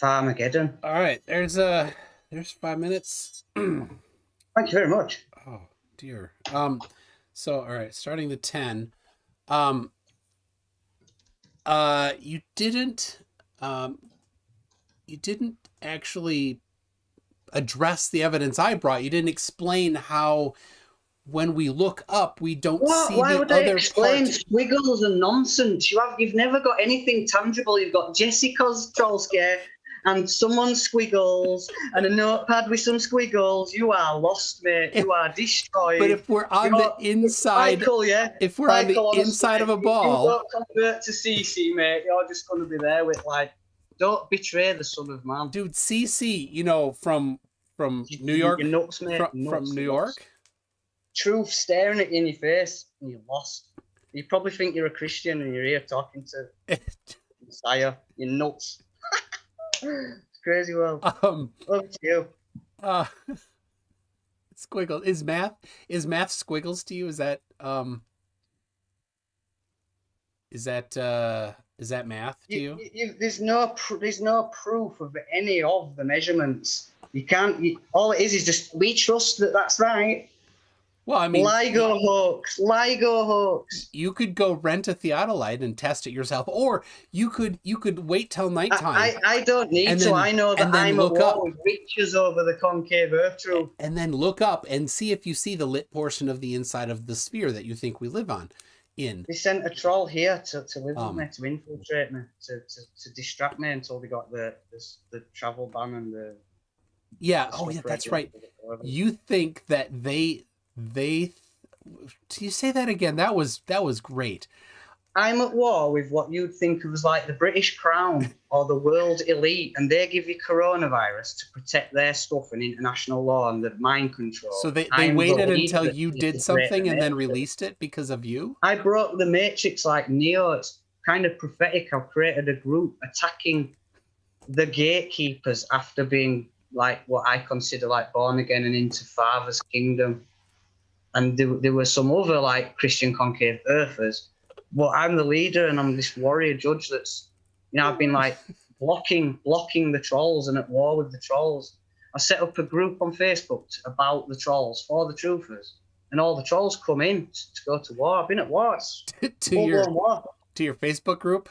Farmageddon. All right, there's 5 minutes. Thank you very much. Oh dear. So, all right, starting the 10. You didn't actually address the evidence I brought. You didn't explain how when we look up, we don't What? see Why the would I other explain part. squiggles and nonsense? You've never got anything tangible. You've got Jessica's troll scare and someone's squiggles and a notepad with some squiggles. You are lost, mate. You are destroyed. But if we're on the inside, Michael, yeah. if we're on the Michael, honestly, inside of a if you ball, don't convert to CC, mate, you're just going to be there with like, don't betray the son of man. dude, CC, you know, from New York, You're nuts, mate. from New York. Truth staring at you in your face, and you're lost. You probably think you're a Christian and you're here talking to Messiah. You're nuts. It's crazy world. Up to you. Squiggles is math squiggles to you? Is that math to you? There's no proof of any of the measurements. You can't. All it is just we trust that that's right. Well, I mean, LIGO hoax. You could go rent a theodolite and test it yourself, or you could wait till nighttime. I don't need to. I know that I'm at war with witches over the concave earth truth. And then look up and see if you see the lit portion of the inside of the sphere that you think we live on. They sent a troll here to live with me, to infiltrate me, to distract me until they got the travel ban and the. Yeah. Oh, yeah. That's right. You think that they. You say that again? That was great. I'm at war with what you'd think of as like the British Crown or the world elite, and they give you coronavirus to protect their stuff and international law and the mind control. So they waited until you did something and then released it because of you? I broke the matrix like Neo. It's kind of prophetic. I've created a group attacking the gatekeepers after being like what I consider like born again and into Father's kingdom. And there were some other like Christian concave earthers. But I'm the leader and I'm this warrior judge that's, I've been like blocking the trolls and at war with the trolls. I set up a group on Facebook about the trolls for the truthers. And all the trolls come in to go to war. I've been at war. to your Facebook group?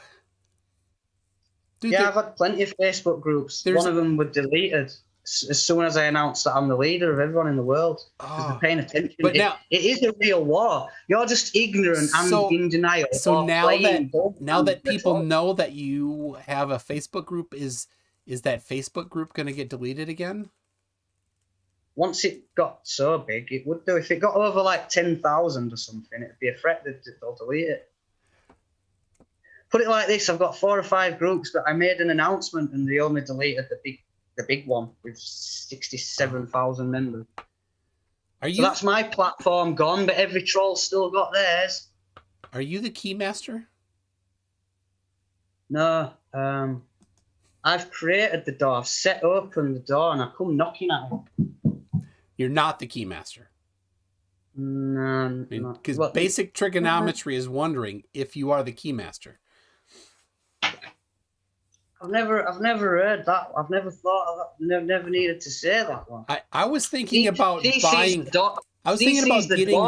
Dude, I've had plenty of Facebook groups. One of them was deleted as soon as I announced that I'm the leader of everyone in the world, because they're paying attention. But now it is a real war. You're just ignorant and in denial. So now that people know that you have a Facebook group, is that Facebook group going to get deleted again? Once it got so big, it would do. If it got over like 10,000 or something, it'd be a threat that they'll delete it. Put it like this: I've got 4 or 5 groups, but I made an announcement and they only deleted the big one with 67,000 members. So that's my platform gone, but every troll still got theirs. Are you the keymaster? No. I've created the door. I've set open the door and I come knocking at it. You're not the keymaster. No. Because basic trigonometry is wondering if you are the keymaster. I've never heard that. I've never thought of that. Never needed to say that one. I was thinking about buying. I was thinking about getting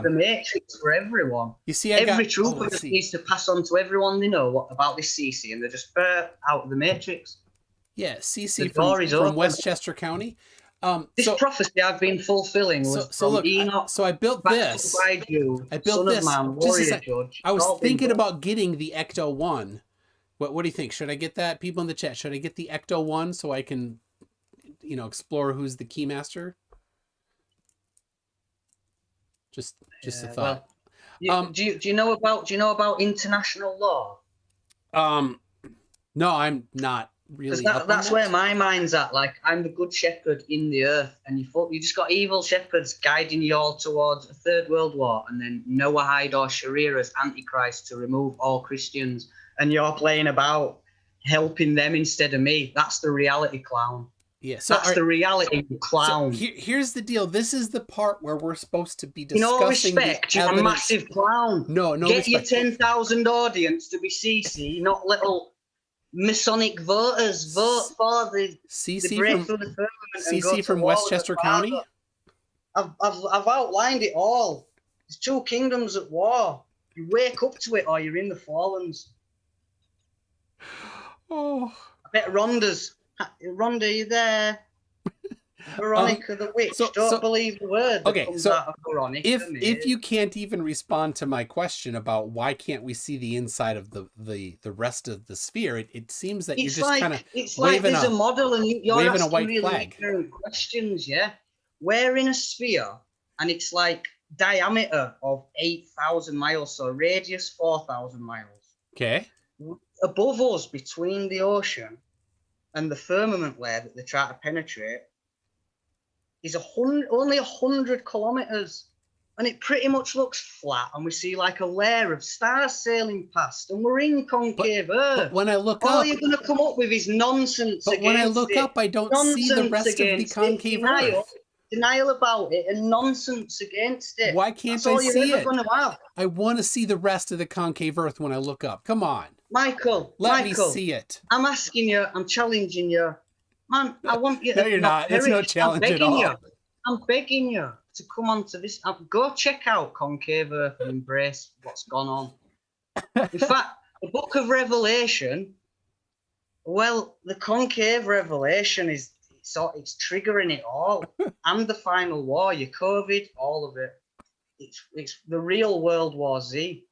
the matrix for everyone. You see, every trooper needs to pass on to everyone they know about this CC, and they're just out of the matrix. Yeah, CC from Westchester County. This prophecy I've been fulfilling was from Enoch. So I built this. I built this. I was thinking about getting the Ecto 1. What do you think? Should I get that? People in the chat, should I get the Ecto 1 so I can, explore who's the keymaster? Just a thought. Well, do you know about international law? No, I'm not really. That's where my mind's at. Like, I'm the good shepherd in the earth, and you just got evil shepherds guiding you all towards a third world war, and then Noahide or Sharia as Antichrist to remove all Christians. And you're playing about helping them instead of me. That's the reality clown. Yeah, so that's the reality clown. So here's the deal. This is the part where we're supposed to be discussing. In all respect, you're a massive clown. No Get respect. your 10,000 audience to be CC, not little Masonic voters. Vote for the CC from Westchester County. I've outlined it all. There's two kingdoms at war. You wake up to it or you're in the Fallens. Oh. I bet Rhonda, are you there? Veronica the witch. Don't believe the word that comes out of Veronica. If you can't even respond to my question about why can't we see the inside of the rest of the sphere, it seems that you're just kind of it's like there's a model and you're waving asking a white really flag. ignorant questions. Yeah, we're in a sphere and it's like diameter of 8,000 miles, so radius 4,000 miles. Okay. Above us, between the ocean and the firmament layer that they try to penetrate, is only 100 kilometers, and it pretty much looks flat, and we see like a layer of stars sailing past, and we're in concave Earth. But when I look all up, you're going to come up with is nonsense. But when I look up, I don't see the rest of the concave Earth. Denial about it and nonsense against it. Why can't I see it? I want to see the rest of the concave Earth when I look up. Come on, Michael. Let me see it. I'm asking you. I'm challenging you. Man, I want you to. No, you're not. It's no challenge at all. I'm begging you to come on to this. Go check out Concave Earth and embrace what's gone on. In fact, the Book of Revelation, well, the concave revelation it's triggering it all. And the final war, your COVID, all of it. It's the real World War Z.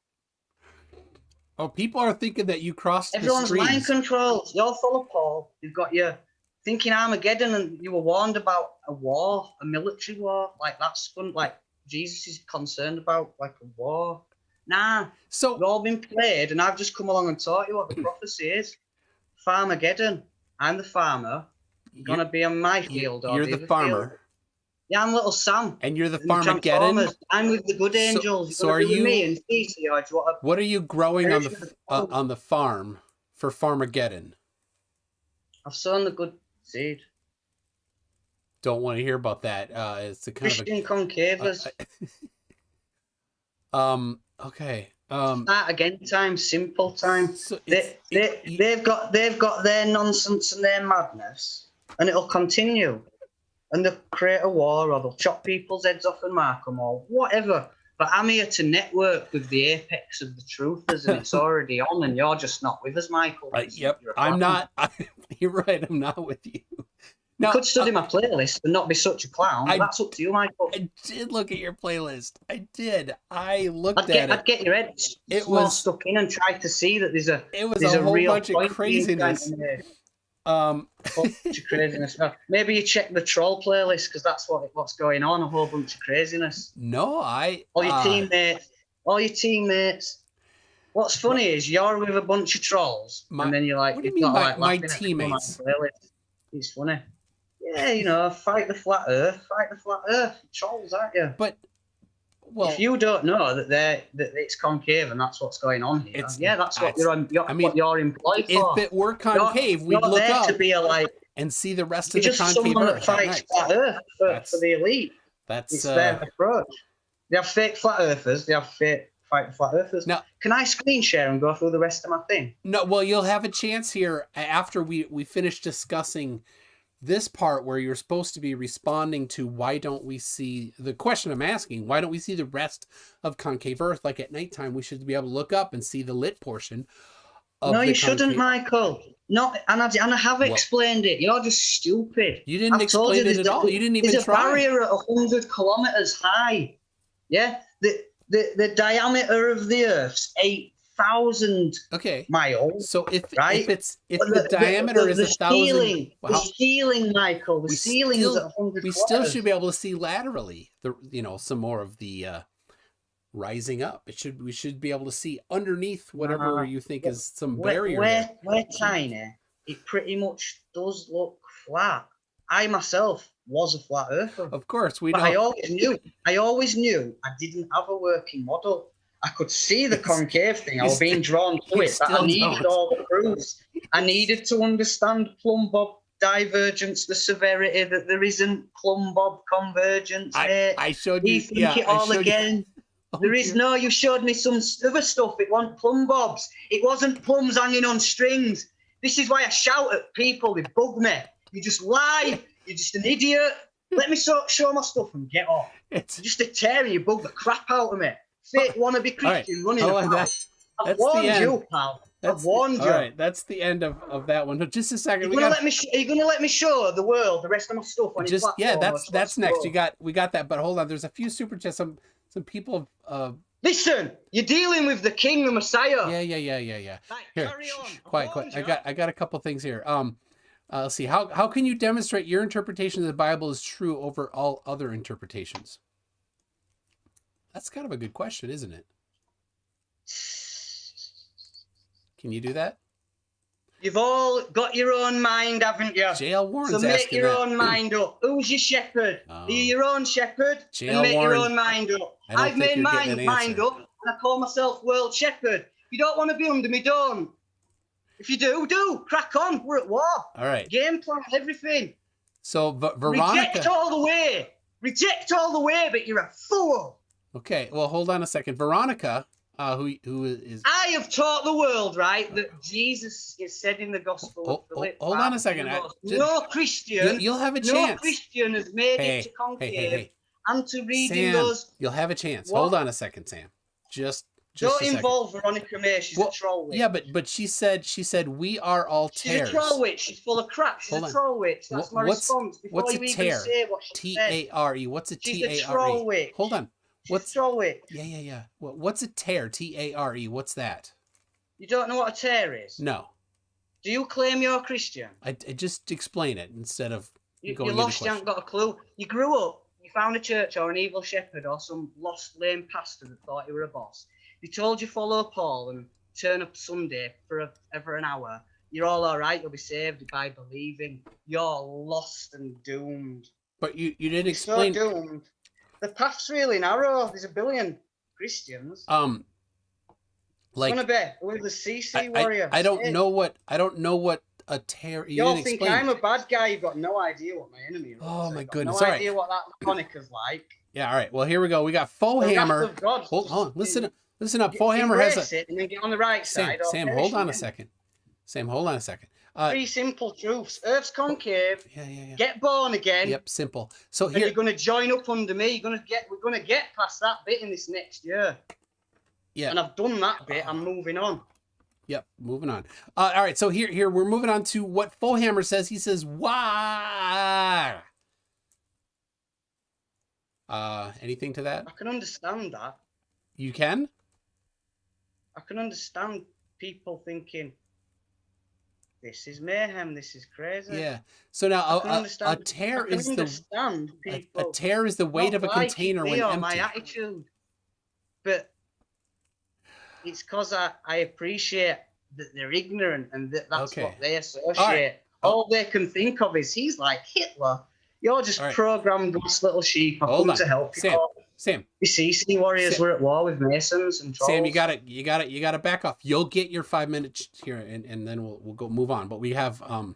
Oh, people are thinking that you crossed Everyone's the streams. mind control. You're full of Paul. You've got your thinking Armageddon, and you were warned about a war, a military war. Like that's fun. Like Jesus is concerned about like a war. Nah. So you've all been played, and I've just come along and taught you what the prophecy is. Farmageddon. I'm the farmer. You're gonna be on my field. You're the farmer. Field. Yeah, I'm little Sam. And you're the Farmageddon. I'm with the good angels. So are you? Me and what are you growing on the farm for Farmageddon? I've sown the good seed. Don't want to hear about that. It's a kind Christian concavers. Okay. Start again time, simple time. So they've got their nonsense and their madness, and it'll continue. And they'll create a war, or they'll chop people's heads off and mark them, or whatever. But I'm here to network with the apex of the truthers, and it's already on, and you're just not with us, Michael. Yep, I'm not. You're right, I'm not with you. Now, you could study my playlist and not be such a clown. That's up to you, Michael. I did look at your playlist. I did. I looked at it. I'd get your head more stuck in and try to see that there's a whole real bunch of craziness. Craziness. Maybe you check the troll playlist because that's what's going on. A whole bunch of craziness. No, all your teammates. What's funny is you're with a bunch of trolls, and then you're like, what do you mean by my teammates? It's funny. Yeah, fight the flat Earth. Trolls, aren't you? But if you don't know that it's concave and that's what's going on here, that's what you're employed for. If it were concave, we'd look up to be and see the rest of the concave Earth. Fights flat Earth for the elite. It's their approach. They have fake flat earthers. They have fake fight the flat earthers. Now, can I screen share and go through the rest of my thing? No. Well, you'll have a chance here after we finish discussing this part where you're supposed to be responding to why don't we see the question I'm asking, why don't we see the rest of concave Earth? Like at nighttime, we should be able to look up and see the lit portion of No, you shouldn't, Michael. No, and I have explained it. You're just stupid. You didn't explain it at all. You didn't even try. There's a barrier at 100 kilometers high. Yeah? The diameter of the Earth's 8,000 miles. So if the diameter is 1,000, the ceiling, Michael, the ceiling is at 100 kilometers. We still should be able to see laterally some more of the rising up. We should be able to see underneath whatever you think is some barrier. We're tiny. It pretty much does look flat. I myself was a flat earther. Of course, we know. I always knew I didn't have a working model. I could see the concave thing. I was being drawn to it, but I needed all the proofs. I needed to understand plumb bob divergence, the severity that there isn't plumb bob convergence. I showed you. It all again. There is no. You showed me some other stuff. It wasn't plumb bobs. It wasn't plums hanging on strings. This is why I shout at people. They bug me. You just lie. You're just an idiot. Let me show my stuff and get off. It's Just a tearing, you bug the crap out of me. Fake wannabe Christian running hold on, about. I've that's the warned end. you, pal. I've warned you. All right, that's the end of that one. But just a second. Are you gonna let me show the world the rest of my stuff on your platform? Yeah, that's next. We got that. But hold on, there's a few super chats. Some people. Listen, you're dealing with the King, the Messiah. Yeah. Right, Here, carry on. Quiet. I got a couple things here. Let's see. How can you demonstrate your interpretation of the Bible is true over all other interpretations? That's kind of a good question, isn't it? Can you do that? You've all got your own mind, haven't you? J.L. Warren's so make asking your that. own mind up. Who's your shepherd? Oh. Are you your own shepherd? J.L. And make Warren, your own mind up. I don't I've think made you're getting my an mind answer. up, and I call myself World Shepherd. If you don't want to be under me, don't. If you do. Crack on. We're at war. All right. Game plan, everything. So Veronica. Reject all the way. But you're a fool. Okay. Well, hold on a second. Veronica, who is. I have taught the world, right, that Jesus is said in the Gospel of Philip. Hold on a second. No Christian. You'll have a chance. No Christian has made it to Concave. Hey. And to reading Sam, those. you'll have a chance. What? Hold on a second, Sam. Just don't a second. involve Veronica May. She's a troll witch. Yeah, but she said we are all tares. She's a troll witch. She's full of crap. She's a troll witch. That's my response. Before what's you a even tear? say what she said. T-A-R-E. What's a T-A-R-E? She's a troll witch. Hold on. What's a troll witch? Yeah. What's a tear? T-A-R-E. What's that? You don't know what a tear is? No. Do you claim you're a Christian? I just explain it instead of you're going lost. into You haven't got a clue. You grew up. You found a church or an evil shepherd or some lost lame pastor that thought you were a boss. They told you follow Paul and turn up Sunday for an hour. You're all right. You'll be saved by believing. You're lost and doomed. But you didn't explain. So doomed. The path's really narrow. There's a billion Christians. Like gonna be with the CC warrior. I don't know what a tear. You all think I'm a bad guy. You've got no idea what my enemy is. Oh my goodness! No idea what that Monica's like. Yeah. All right. Well, here we go. We got Fohammer. Hold on. Listen up. Fohammer has it and then get on the right side. Sam, hold on a second. Three simple truths. Earth's concave. Yeah. Get born again. Yep. Simple. So here you're gonna join up under me. We're gonna get past that bit in this next year. Yeah. And I've done that bit. I'm moving on. Yep, moving on. All right, so here we're moving on to what Fohammer says. He says, "Why?" Anything to that? I can understand that. You can? I can understand people thinking, this is mayhem, this is crazy. Yeah. So now a tear is the weight of a container when empty. My attitude. But it's because I appreciate that they're ignorant and that's what they associate. All they can think of is he's like Hitler. You're just programmed lost little sheep. I've come to help you. Sam. You CC warriors were at war with Masons and trolls. Sam, you gotta back off. You'll get your 5 minutes here, and then we'll go move on. But we have a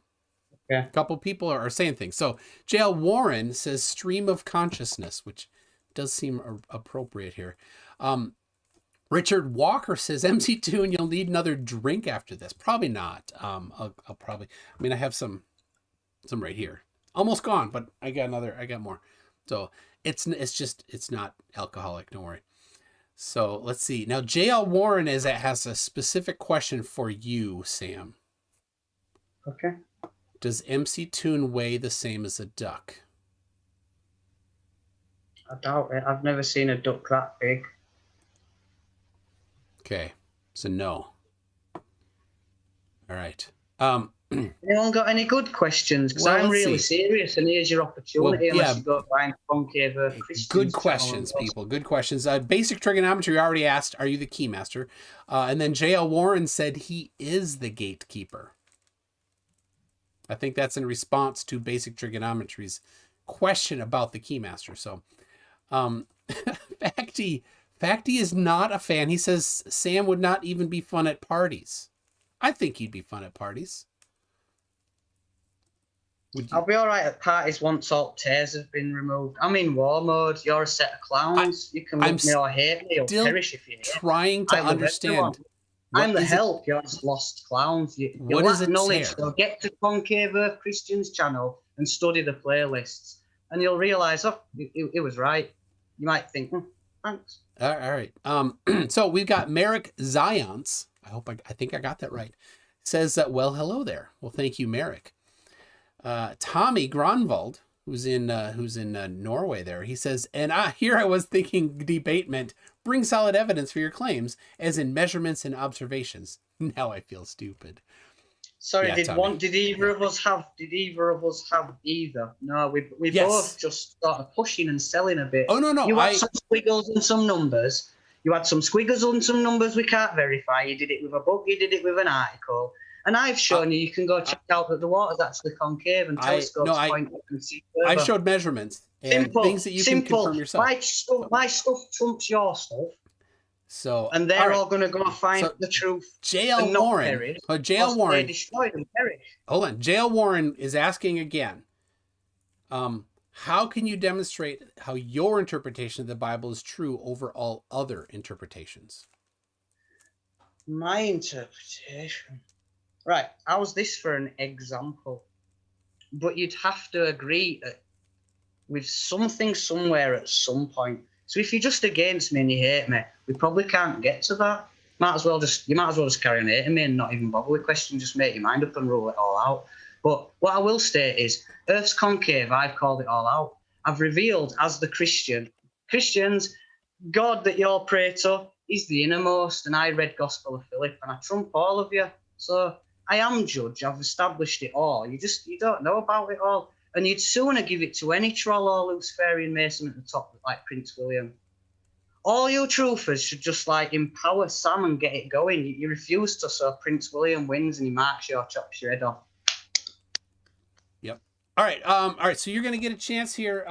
couple people are saying things. So J.L. Warren says stream of consciousness, which does seem appropriate here. Richard Walker says MCToon, you'll need another drink after this. Probably not. I'll probably. I mean, I have some right here. Almost gone, but I got more. So it's not alcoholic. Don't worry. So let's see. Now J.L. Warren has a specific question for you, Sam. Okay. Does MCToon weigh the same as a duck? I doubt it. I've never seen a duck that big. Okay, so no. All right. Anyone got any good questions? Because I'm really serious, and here's your opportunity. Unless you go find Concave Christians. Good questions, people. Good questions. Basic trigonometry already asked, are you the keymaster? And then J.L. Warren said he is the gatekeeper. I think that's in response to basic trigonometry's question about the keymaster. So, Facty is not a fan. He says Sam would not even be fun at parties. I think he'd be fun at parties. I'll be all right at parties once all tears have been removed. I'm in war mode. You're a set of clowns. You can love me or hate me or perish if you hate. Trying to understand. I'm the help. You're just lost clowns. You lack knowledge. So get to Concave Christian's channel and study the playlists. and you'll realize, oh, it was right. You might think, thanks. All right. So we've got Merrick Zions. I think I got that right. Says that, well, hello there. Well, thank you, Merrick. Tommy Gronvald, who's in Norway there, he says, and here I was thinking debate meant bring solid evidence for your claims, as in measurements and observations. Now I feel stupid. Sorry, did either of us have either? No, we both just started pushing and selling a bit. Oh no. You had some squiggles and some numbers. You had some squiggles and some numbers we can't verify. You did it with a book, you did it with an article. And I've shown you can go check out that the water's actually concave and telescopes point up and see further. I showed measurements and things that you can confirm yourself. My stuff trumps your stuff. So and they're all going to go find the truth. J.L. Warren. J.L. Warren. They destroyed and perish. Hold on. J.L. Warren is asking again. How can you demonstrate how your interpretation of the Bible is true over all other interpretations? My interpretation. Right. How's this for an example? But you'd have to agree with something somewhere at some point. So if you're just against me and you hate me, we probably can't get to that. You might as well just carry on hating me and not even bother with questions. Just make your mind up and rule it all out. But what I will state is, Earth's concave. I've called it all out. I've revealed as the Christians, God that you all pray to is the innermost. And I read Gospel of Philip, and I trump all of you. So I am judge. I've established it all. You don't know about it all. And you'd sooner give it to any troll or Luciferian Mason at the top, like Prince William. All you truthers should just empower Sam and get it going. You refuse to, so Prince William wins and he marks you or chops your head off. Yep. All right. So you're going to get a chance here.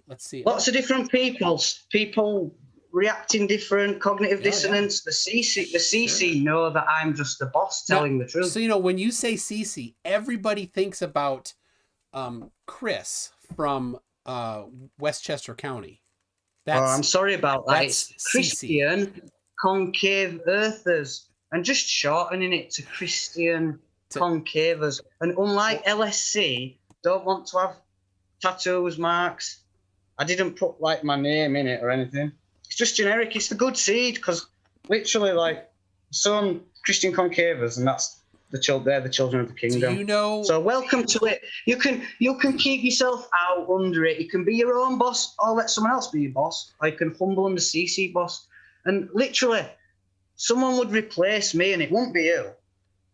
Let's see. Lots of different people reacting different, cognitive dissonance. The CC know that I'm just the boss telling the truth. So, when you say CC, everybody thinks about Chris from Westchester County. I'm sorry about that. It's Christian Concave Earthers. And just shortening it to Christian Concavers. And unlike LSC, don't want to have tattoos, marks. I didn't put my name in it or anything. It's just generic. It's the good seed, because literally, some Christian Concavers, and that's they're the children of the kingdom. Do you know? So welcome to it. You can keep yourself out under it. You can be your own boss, or let someone else be your boss. Or you can humble under CC boss. And literally, someone would replace me, and it won't be you.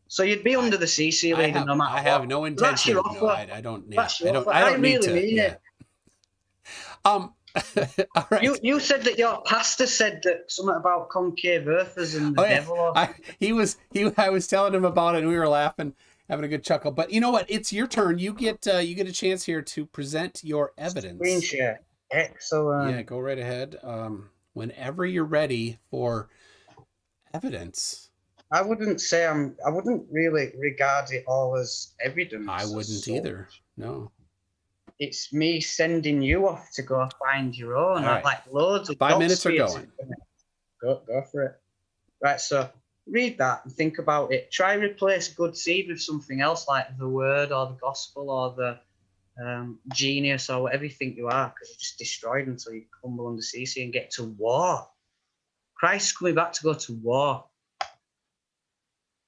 So you'd be under the CC leader no matter what. I have no intention. That's your offer. No, I don't. Yeah, That's your offer. I don't need really to. mean it. All right. You said that your pastor said that something about concave earthers and the devil. I was telling him about it, and we were laughing, having a good chuckle. But you know what? It's your turn. You get a chance here to present your evidence. Screen share. Excellent. Yeah, go right ahead. Whenever you're ready for evidence. I wouldn't really regard it all as evidence. I wouldn't either. No. It's me sending you off to go find your own. Right. Loads of 5 minutes are going. Go for it. Right, so read that and think about it. Try replace good seed with something else, like the word or the gospel or the genius or whatever you think you are, because you just destroyed until you crumble under CC and get to war. Christ's coming back to go to war.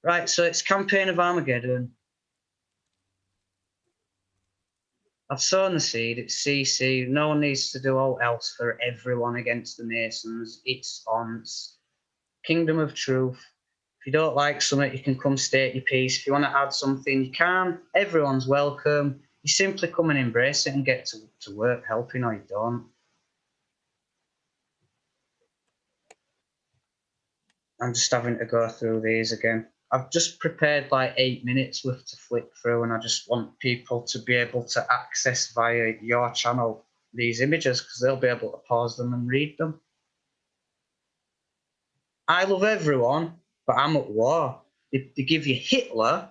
Right, so it's Campaign of Armageddon. I've sown the seed. It's CC. No one needs to do all else for everyone against the Masons. It's on. It's Kingdom of Truth. If you don't like something, you can come state your piece. If you want to add something, you can. Everyone's welcome. You simply come and embrace it and get to work helping, or you don't. I'm just having to go through these again. I've just prepared 8 minutes worth to flick through, and I just want people to be able to access via your channel these images, because they'll be able to pause them and read them. I love everyone, but I'm at war. They give you Hitler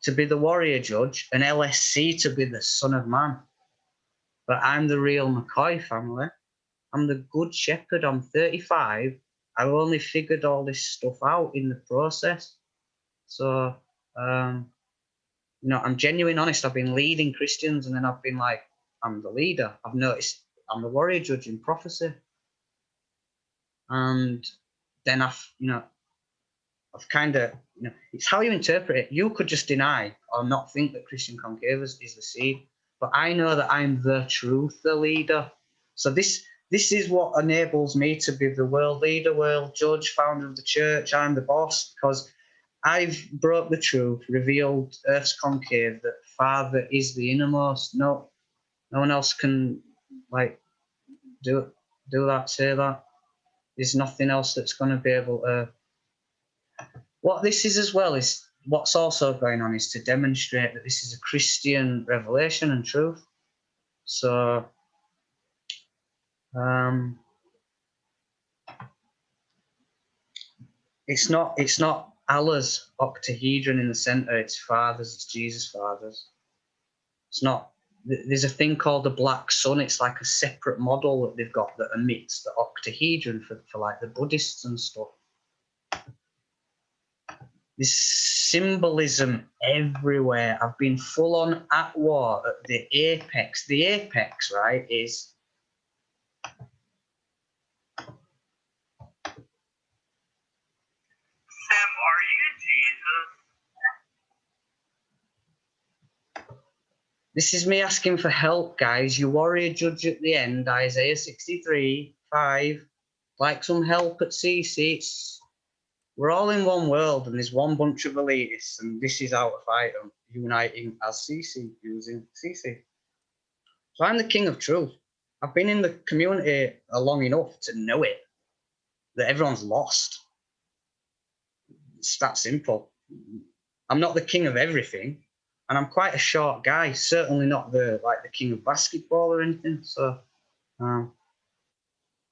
to be the warrior judge and LSC to be the son of man. But I'm the real McCoy family. I'm the good shepherd. I'm 35. I've only figured all this stuff out in the process. So I'm genuine honest. I've been leading Christians, and then I've been like, I'm the leader. I've noticed I'm the warrior judge in prophecy. And then I've kind of, it's how you interpret it. You could just deny or not think that Christian Concave is the seed, but I know that I'm the truth, the leader. So this is what enables me to be the world leader, world judge, founder of the church. I'm the boss because I've broke the truth, revealed Earth's concave, that Father is the innermost. No one else can do that, say that. There's nothing else that's going to be able to. What this is as well is what's also going on is to demonstrate that this is a Christian revelation and truth. So, it's not Allah's octahedron in the center. It's Father's. It's Jesus' Father's. It's not. There's a thing called the black sun. It's like a separate model that they've got that emits the octahedron for like the Buddhists and stuff. There's symbolism everywhere. I've been full on at war at the apex. The apex, right, is Sam, are you Jesus? this is me asking for help, guys. You warrior judge at the end, Isaiah 63:5. Like some help at CC. We're all in one world, and there's one bunch of elitists, and this is how to fight them, uniting as CC, using CC. So I'm the king of truth. I've been in the community long enough to know it, that everyone's lost. It's that simple. I'm not the king of everything, and I'm quite a short guy. Certainly not the king of basketball or anything. So,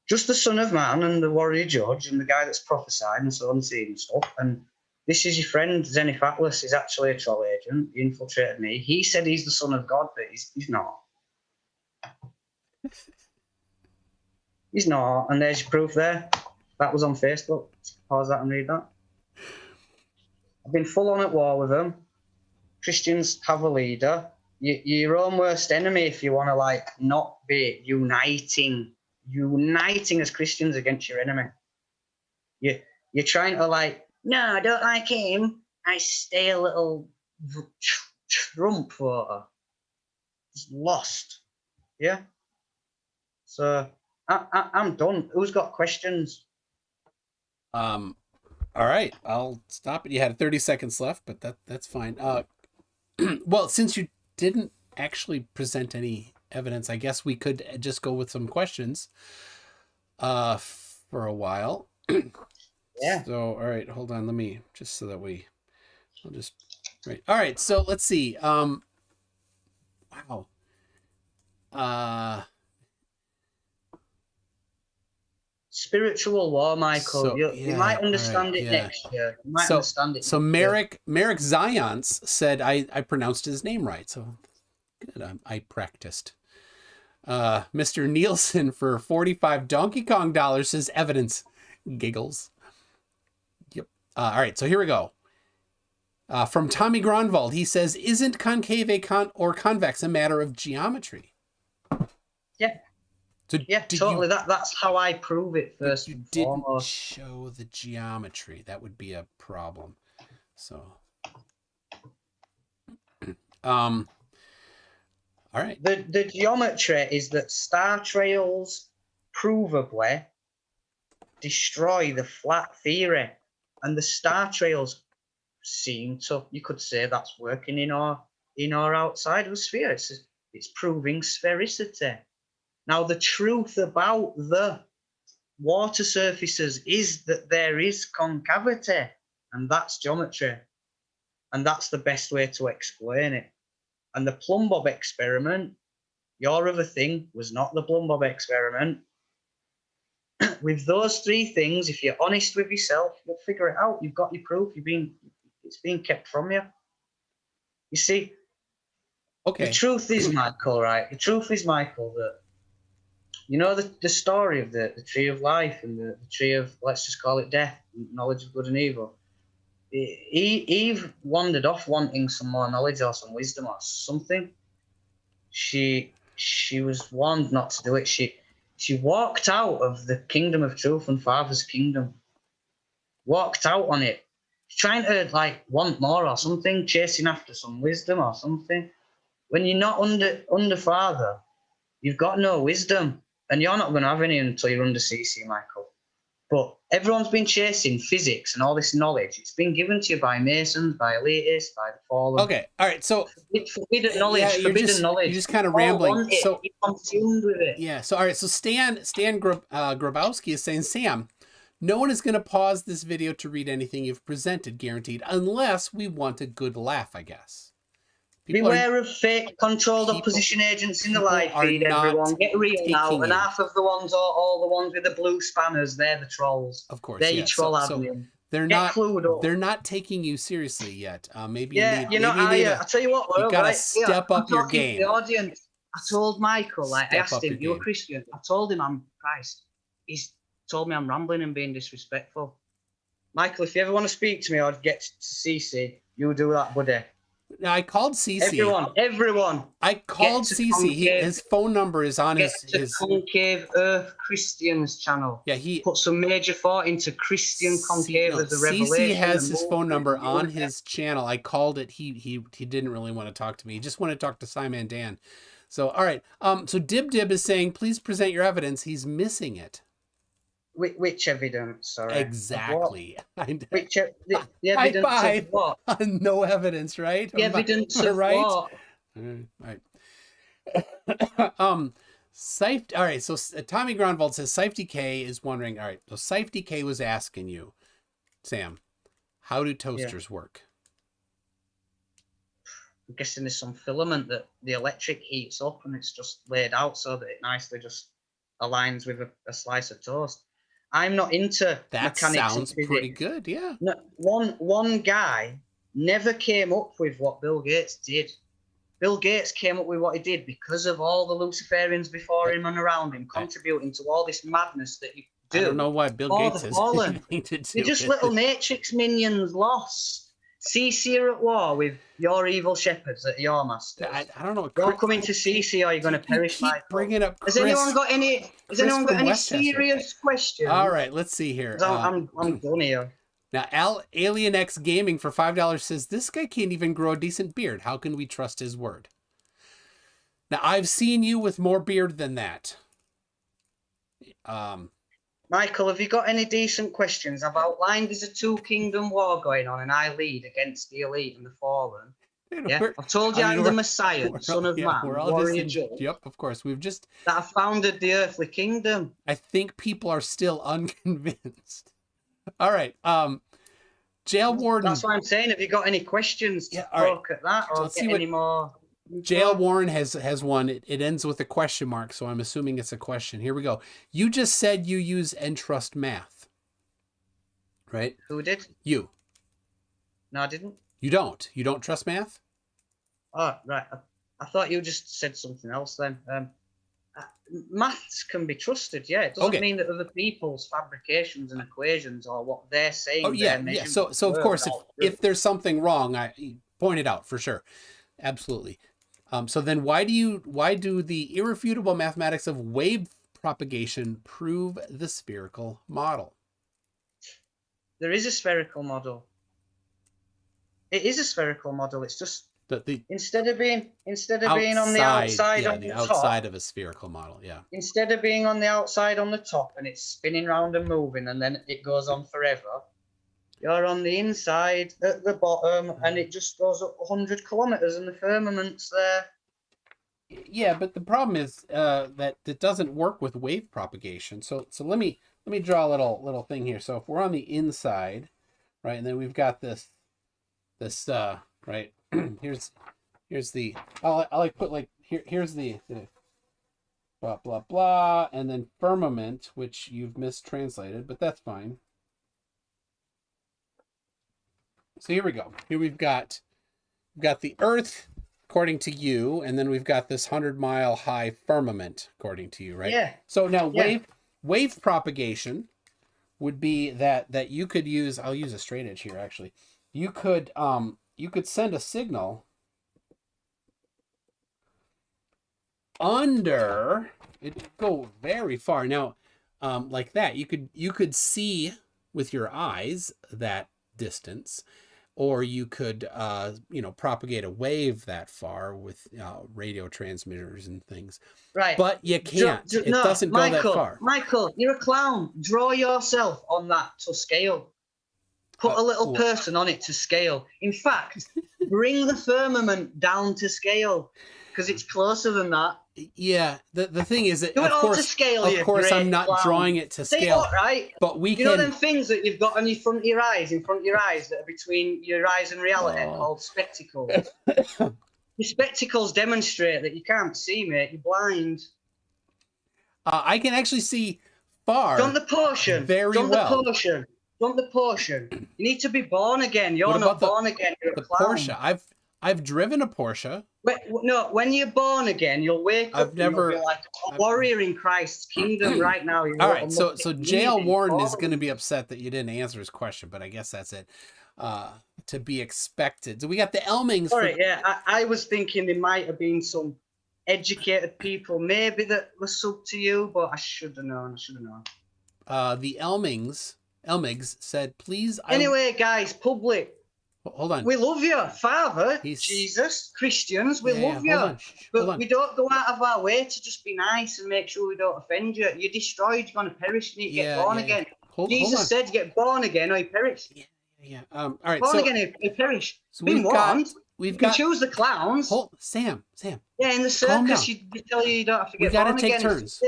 just the Son of Man and the warrior judge and the guy that's prophesied and so on, and stuff. And this is your friend Zenith Atlas. He's actually a troll agent. He infiltrated me. He said he's the Son of God, but he's not. He's not. And there's your proof there. That was on Facebook. Pause that and read that. I've been full on at war with them. Christians have a leader. Your own worst enemy, if you want to not be uniting as Christians against your enemy. You're trying to no, I don't like him. I stay a little Trump voter. Just lost. Yeah. So I'm done. Who's got questions? All right, I'll stop it. You had 30 seconds left, but that's fine. Well, since you didn't actually present any evidence, I guess we could just go with some questions for a while. Yeah. So, all right, hold on. Let me just so that I'll just right. All right, so let's see. Wow. Spiritual war, Michael. So, you might understand it next year. You might understand it. So Merrick Zions said I pronounced his name right. So good. I practiced. Mr. Nielsen for 45 Donkey Kong dollars says evidence. Giggles. Yep. All right. So here we go. From Tommy Gronwald, he says, "Isn't concave or convex a matter of geometry?" Yeah. So yeah, totally. That's how I prove it first. You and didn't foremost. show the geometry. That would be a problem. So, all right. The geometry is that star trails provably destroy the flat theory, and the star trails seem to. You could say that's working in or outside of a sphere. It's proving sphericity. Now, the truth about the water surfaces is that there is concavity, and that's geometry. And that's the best way to explain it. And the plumb bob experiment, your other thing, was not the plumb bob experiment. With those three things, if you're honest with yourself, you'll figure it out. You've got your proof. It's being kept from you. You see, okay. The truth is, Michael, right? The truth is, Michael, that you know the story of the tree of life and the tree of, let's just call it death, knowledge of good and evil. Eve wandered off wanting some more knowledge or some wisdom or something. She was warned not to do it. She walked out of the kingdom of truth and Father's kingdom. Walked out on it, trying to like want more or something, chasing after some wisdom or something. When you're not under Father, you've got no wisdom, and you're not going to have any until you're under CC, Michael. But everyone's been chasing physics and all this knowledge. It's been given to you by Masons, by elitists, by the fallen. Okay, all right. So forbidden knowledge, knowledge. You're just kind of rambling. So you're consumed with it. Yeah. So all right. So Stan Grabowski is saying, Sam, no one is going to pause this video to read anything you've presented, guaranteed, unless we want a good laugh, I guess. Beware of fake controlled opposition agents in the live feed, everyone. Get real now. And half of the ones, all the ones with the blue spanners, they're the trolls. Of course. They're your troll admin. They're not taking you seriously yet. Maybe I tell you what, you gotta step up your game. The audience. I told Michael, I asked him, "You a Christian?" I told him I'm Christ. He's told me I'm rambling and being disrespectful. Michael, if you ever want to speak to me or get to CC, you do that, buddy. Now, I called CC. Everyone. I called CC. His phone number is on his Concave Earth Christians channel. Yeah, he put some major thought into Christian Concave as a revelation. CC has his phone number on his channel. I called it. He didn't really want to talk to me. He just wanted to talk to Simon Dan. So all right. So Dib is saying, please present your evidence. He's missing it. Which evidence? Sorry. Exactly. The evidence of what? No evidence, right? The evidence of right? What? All right. Safety. All right. So Tommy Grunwald says Safety K is wondering. All right. So Safety K was asking you, Sam, how do toasters work? I'm guessing there's some filament that the electric heats up, and it's just laid out so that it nicely just aligns with a slice of toast. I'm not into that. Mechanics sounds pretty good. Yeah. No, one guy never came up with what Bill Gates did. Bill Gates came up with what he did because of all the Luciferians before him and around him contributing to all this madness that you do. I don't know why Bill Gates has anything to do. You're just little Matrix minions lost. CC are at war with your evil shepherds that are your masters. I don't know. You're coming to CC or you're going to perish. Bringing up Chris, has anyone got any serious questions? All right, let's see here. I'm done here. Now, Alien X Gaming for $5 says, this guy can't even grow a decent beard. How can we trust his word? Now, I've seen you with more beard than that. Michael, have you got any decent questions? I've outlined there's a two-kingdom war going on, and I lead against the elite and the fallen. Yeah, I've told you I'm the Messiah, the Son of Man, warrior judge. Yep, of course. We've just... that I founded the earthly kingdom. I think people are still unconvinced. All right. Jail Warden. That's what I'm saying. Have you got any questions to poke at that, or get any more? Jail Warren has one. It ends with a question mark, so I'm assuming it's a question. Here we go. You just said you use and trust math, right? Who did? You. No, I didn't. You don't? You don't trust math? Oh, right. I thought you just said something else then. Maths can be trusted, yeah. It doesn't mean that other people's fabrications and equations or what they're saying. Oh, yeah. So of course, if there's something wrong, I point it out for sure. Absolutely. So then why do the irrefutable mathematics of wave propagation prove the spherical model? There is a spherical model. It is a spherical model. It's just instead of being on the outside on the outside top, of a spherical model, yeah. Instead of being on the outside on the top and it's spinning round and moving and then it goes on forever, you're on the inside at the bottom and it just goes up 100 kilometers and the firmament's there. Yeah, but the problem is that it doesn't work with wave propagation. So let me draw a little thing here. So if we're on the inside, right, and then we've got this right. here's the here's the blah blah blah, and then firmament, which you've mistranslated, but that's fine. So here we go. Here we've got the Earth according to you, and then we've got this 100-mile high firmament according to you, right? Yeah. So now wave propagation would be that you could use. I'll use a straight edge here actually. you could send a signal under it would go very far. Now, like that, you could see with your eyes that distance, or you could propagate a wave that far with radio transmitters and things. Right. But you can't. It No, doesn't go that far. Michael, you're a clown. Draw yourself on that to scale. Put a little person on it to scale. In fact, bring the firmament down to scale, because it's closer than that. Yeah, the thing is that Do it all to scale, of course I'm not clown. drawing it to Say scale. what, right? But we You can. know them things that you've got on your front of your eyes, in front of your eyes, that are between your eyes and reality, called spectacles. Your spectacles demonstrate that you can't see, mate. You're blind. I can actually see far. Done the portion. Very Done well. the portion. Done the portion. You need to be born again. You're What not about born again. You're The a clown. Porsche. I've driven a Porsche. No, when you're born again, you'll wake up. And you'll be like a warrior in Christ's kingdom right now. All right, so Jail Warren is going to be upset that you didn't answer his question, but I guess that's it. To be expected. So we got the Elmings. Sorry, yeah, I was thinking there might have been some educated people, maybe that were sub to you, but I should have known. The Elmigs said, please. Anyway, guys, public. Hold on. We love you, Father, Jesus, Christians, we love you. Hold on. We don't go out of our way to just be nice and make sure we don't offend you. You're destroyed, you're going to perish, you need to get born again. Jesus said you get born again or you perish. Yeah. All right. Born again, you perish. So Been warned. We've got. You choose the clowns. Sam. Yeah, in the circus, you tell you don't have to get born again. We got to take turns.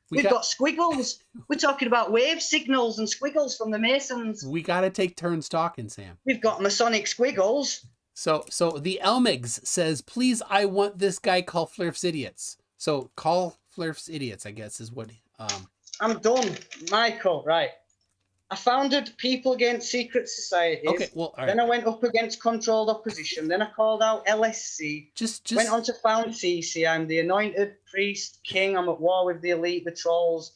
We've got squiggles. We're talking about wave signals and squiggles from the Masons. We got to take turns talking, Sam. We've got Masonic squiggles. So the Elmigs says, please, I want this guy call Flirf's idiots. So call Flirf's idiots, I guess, is what. I'm done, Michael. Right. I founded People Against Secret Societies. Okay, well, all right. Then I went up against Controlled Opposition. Then I called out LSC. Just went on to found CC. I'm the anointed priest king. I'm at war with the elite, the trolls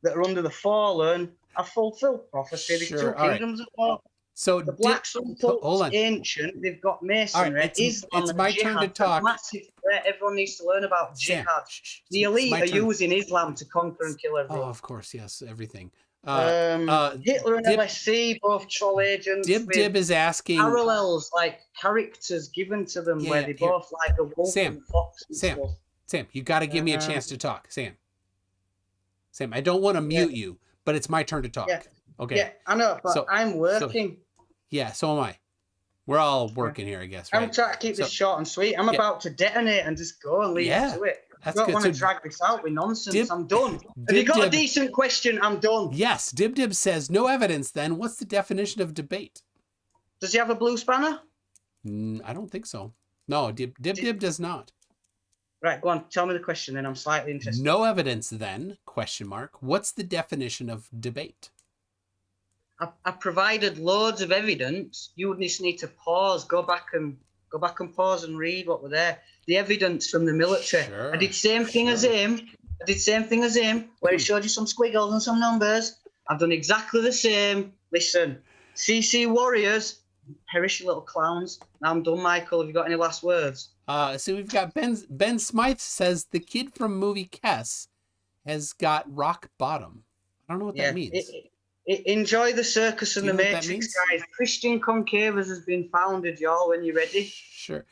that are under the fallen. I fulfilled prophecy. There's two kingdoms at war. So the Black Sun cult's ancient. They've got masonry. Right, it's my turn to talk. Massive threat. Everyone needs to learn about jihad. The elite are using Islam to conquer and kill everyone. Oh, of course, yes, everything. Hitler and LSC, both troll agents. Dib is asking parallels, like characters given to them, where they both like a wolf and fox. And Sam, you got to give me a chance to talk, Sam, I don't want to mute you, but it's my turn to talk. Yeah. Okay. Yeah, I know, but I'm working. So am I. We're all working here, I guess. Right? I'm trying to keep this short and sweet. I'm about to detonate and just go and leave you to it. I don't want to drag this out with nonsense. I'm done. Have you got a decent question? I'm done. Yes. Dib says, no evidence then. What's the definition of debate? Does he have a blue spanner? I don't think so. No, Dib does not. Right, go on. Tell me the question then. I'm slightly interested. No evidence then, ? What's the definition of debate? I provided loads of evidence. You would just need to pause, go back and pause and read what were there. The evidence from the military. Sure, I did same thing as him. Where he showed you some squiggles and some numbers. I've done exactly the same. Listen, CC warriors, perish you little clowns. Now I'm done, Michael. Have you got any last words? So we've got Ben Smythe says the kid from movie Kess has got rock bottom. I don't know what that means. Enjoy the circus and the Matrix, guys. Christian Concave has been founded, y'all, when you're ready. Sure.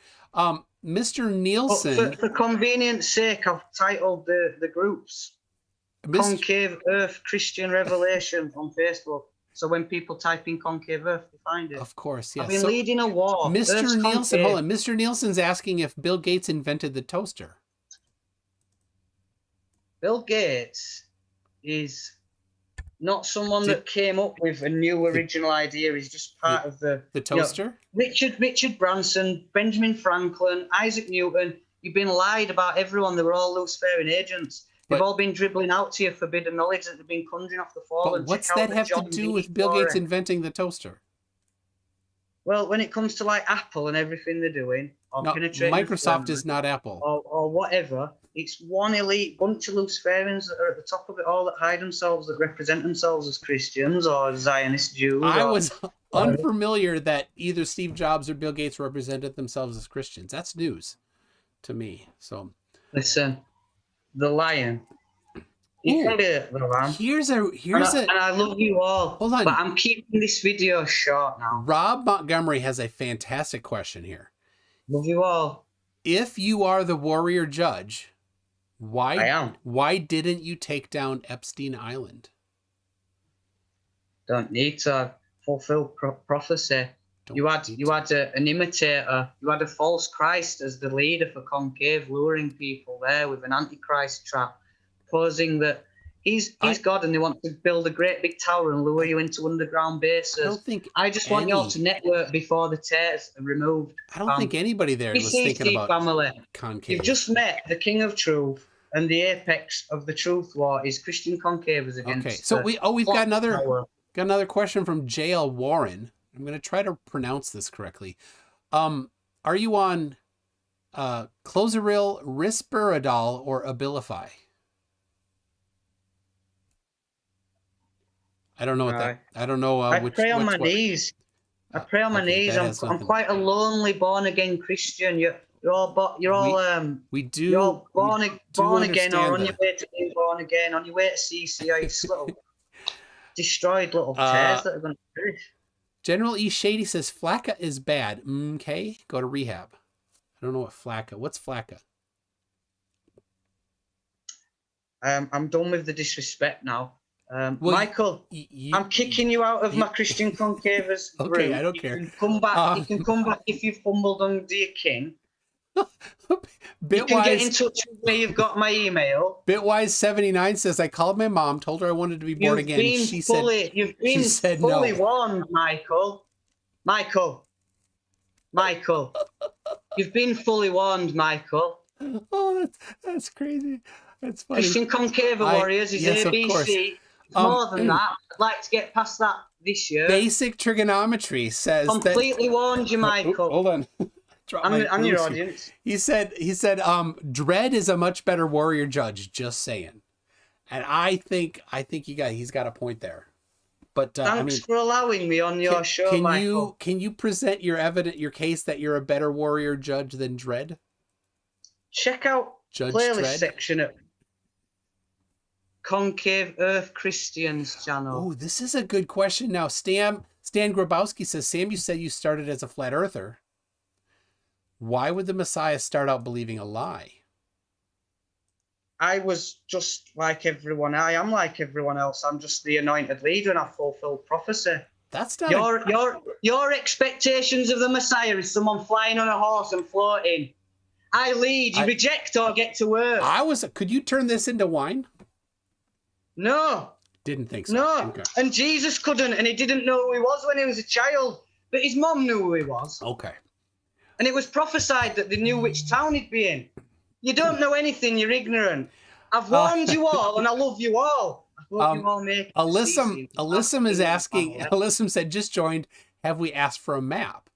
Mr. Nielsen. For convenience sake, I've titled the groups Concave Earth Christian Revelation on Facebook. So when people type in Concave Earth, they find it. Of course, yes. I've been leading a war. Mr. Nielsen, hold on. Mr. Nielsen's asking if Bill Gates invented the toaster. Bill Gates is not someone that came up with a new original idea. He's just part of the toaster. Richard Branson, Benjamin Franklin, Isaac Newton. You've been lied about everyone. They were all Luciferian agents. They've all been dribbling out to you forbidden knowledge that they've been conjuring off the fallen. But what's that have to do with Bill Gates inventing the toaster? Well, when it comes to like Apple and everything they're doing, or Microsoft is not Apple, or whatever. It's one elite bunch of Luciferians that are at the top of it all, that hide themselves, that represent themselves as Christians or Zionist Jews. unfamiliar that either Steve Jobs or Bill Gates represented themselves as Christians. That's news to me. So Listen, the lion. You can be the lamb. here's And I love you all. Hold on. But I'm keeping this video short now. Rob Montgomery has a fantastic question here. Love you all. If you are the warrior judge, why didn't you take down Epstein Island? Don't need to fulfill prophecy. You had an imitator. You had a false Christ as the leader for Concave, luring people there with an antichrist trap, posing that he's God and they want to build a great big tower and lure you into underground bases. I just want you all to network before the tears are removed. I don't think anybody there was thinking about Concave. You've just met the King of Truth, and the apex of the truth war is Christian Concavers against. Okay, so we've got another question from J.L. Warren. I'm going to try to pronounce this correctly. Are you on Clozaril, Risperidol, or Abilify? I don't know what that. I don't know. I pray on my knees. I pray on my knees. I'm quite a lonely born again Christian. You're all born again or on your way to being born again, on your way to CCI. Little destroyed little tears that are going to perish. General E. Shady says Flacca is bad. Okay, go to rehab. I don't know what Flacca. What's Flacca? I'm done with the disrespect now. Michael, I'm kicking you out of my Christian Concavers okay, room. I don't care. You can come back if you've fumbled under your kin. You can get in touch with me. You've got my email. Bitwise79 says I called my mom, told her I wanted to be born again. You've been fully warned, Michael. You've been fully warned, Michael. Oh, that's crazy. That's funny. Christian Concave Warriors is ABC. More than that. I'd like to get past that this year. Basic Trigonometry says completely warned you, Michael. Hold on. I'm your audience. He said, Dredd is a much better warrior judge, just saying. And I think he's got a point there. But thanks for allowing me on your show, Michael. Can you present your case that you're a better warrior judge than Dredd? Check out Judge playlist Dredd? section at Concave Earth Christians channel. Oh, this is a good question. Now, Stan Grabowski says, Sam, you said you started as a flat earther. Why would the Messiah start out believing a lie? I was just like everyone. I am like everyone else. I'm just the anointed leader and I fulfilled prophecy. That's not your expectations of the Messiah is someone flying on a horse and floating. I lead, you reject or get to work. Could you turn this into wine? No. Didn't think so. No. Okay. And Jesus couldn't, and he didn't know who he was when he was a child. But his mom knew who he was. Okay. And it was prophesied that they knew which town he'd be in. You don't know anything, you're ignorant. I've warned you all, and I love you all. I hope you all make it. Alyssum is asking, Alyssum said, just joined, have we asked for a map?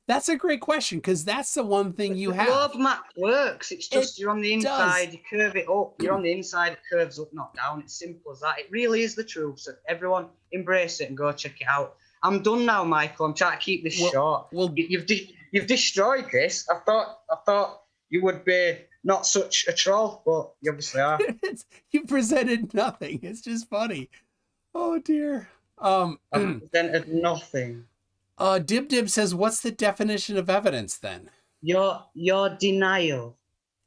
That's a great question, because that's the one thing you have. The globe map works. It's just you're on the inside, you curve it up. You're on the inside, it curves up, not down. It's simple as that. It really is the truth. So everyone embrace it and go check it out. I'm done now, Michael. I'm trying to keep this short. Well, you've destroyed this. I thought you would be not such a troll, but you obviously are. You presented nothing. It's just funny. Oh dear. I presented nothing. Dib says, what's the definition of evidence then? Your denial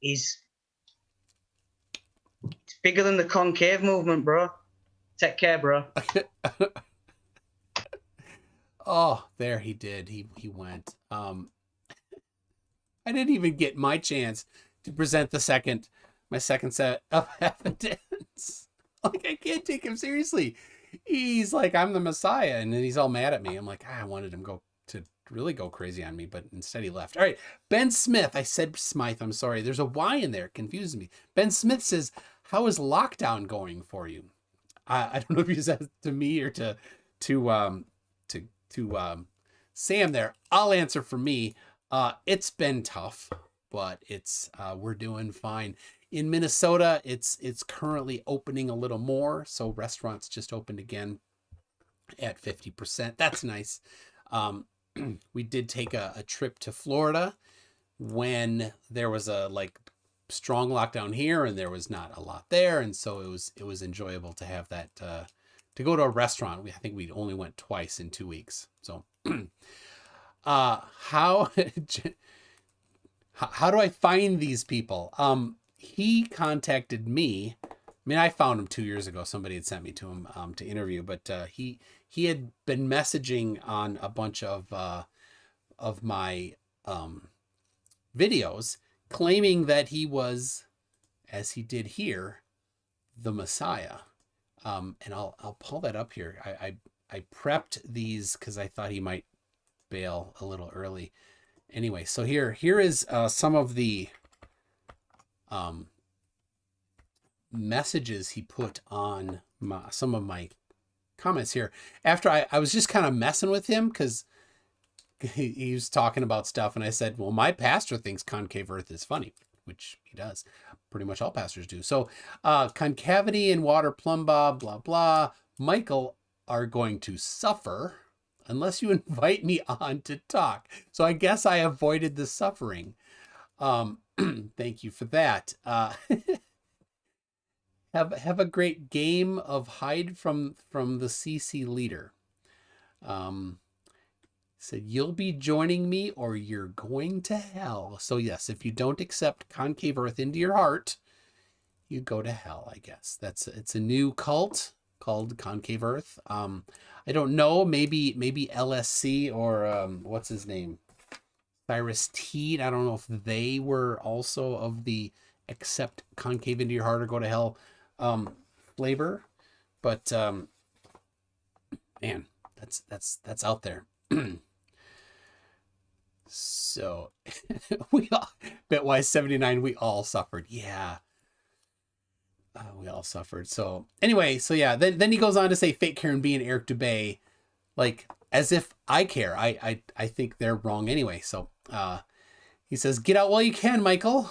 is bigger than the concave movement, bro. Take care, bro. Oh, there he did. He went. I didn't even get my chance to present my second set of evidence. Like, I can't take him seriously. He's like, I'm the Messiah, and then he's all mad at me. I'm like, I wanted him to really go crazy on me, but instead he left. All right, Ben Smith. I said Smythe. I'm sorry. There's a Y in there. It confuses me. Ben Smith says, how is lockdown going for you? I don't know if he says that to me or to Sam there. I'll answer for me. It's been tough, but we're doing fine. In Minnesota, it's currently opening a little more, so restaurants just opened again. at 50%. That's nice. We did take a trip to Florida when there was a like strong lockdown here and there was not a lot there, and so it was enjoyable to have that to go to a restaurant. I think we only went twice in 2 weeks. So how how do I find these people? He contacted me. I mean, I found him 2 years ago. Somebody had sent me to him to interview, but he had been messaging on a bunch of my videos, claiming that he was, as he did here, the Messiah. And I'll pull that up here. I prepped these because I thought he might bail a little early. Anyway, so here is some of the messages he put on some of my comments here. After I was just kind of messing with him because he was talking about stuff, and I said, well, my pastor thinks concave earth is funny, which he does. Pretty much all pastors do. So concavity and water plumba, blah, blah. Michael are going to suffer unless you invite me on to talk. So I guess I avoided the suffering. Thank you for that. Have a great game of hide from the CC leader. Said, you'll be joining me or you're going to hell. So yes, if you don't accept concave earth into your heart, you go to hell, I guess. It's a new cult called Concave Earth. I don't know, maybe LSC or what's his name? Cyrus Teed. I don't know if they were also of the accept concave into your heart or go to hell flavor. But man, that's out there. So we all, Bitwise 79, we all suffered. Yeah. We all suffered. So anyway, so yeah, then he goes on to say fake Karen B and Eric Dubay, like as if I care. I think they're wrong anyway. So he says, get out while you can, Michael.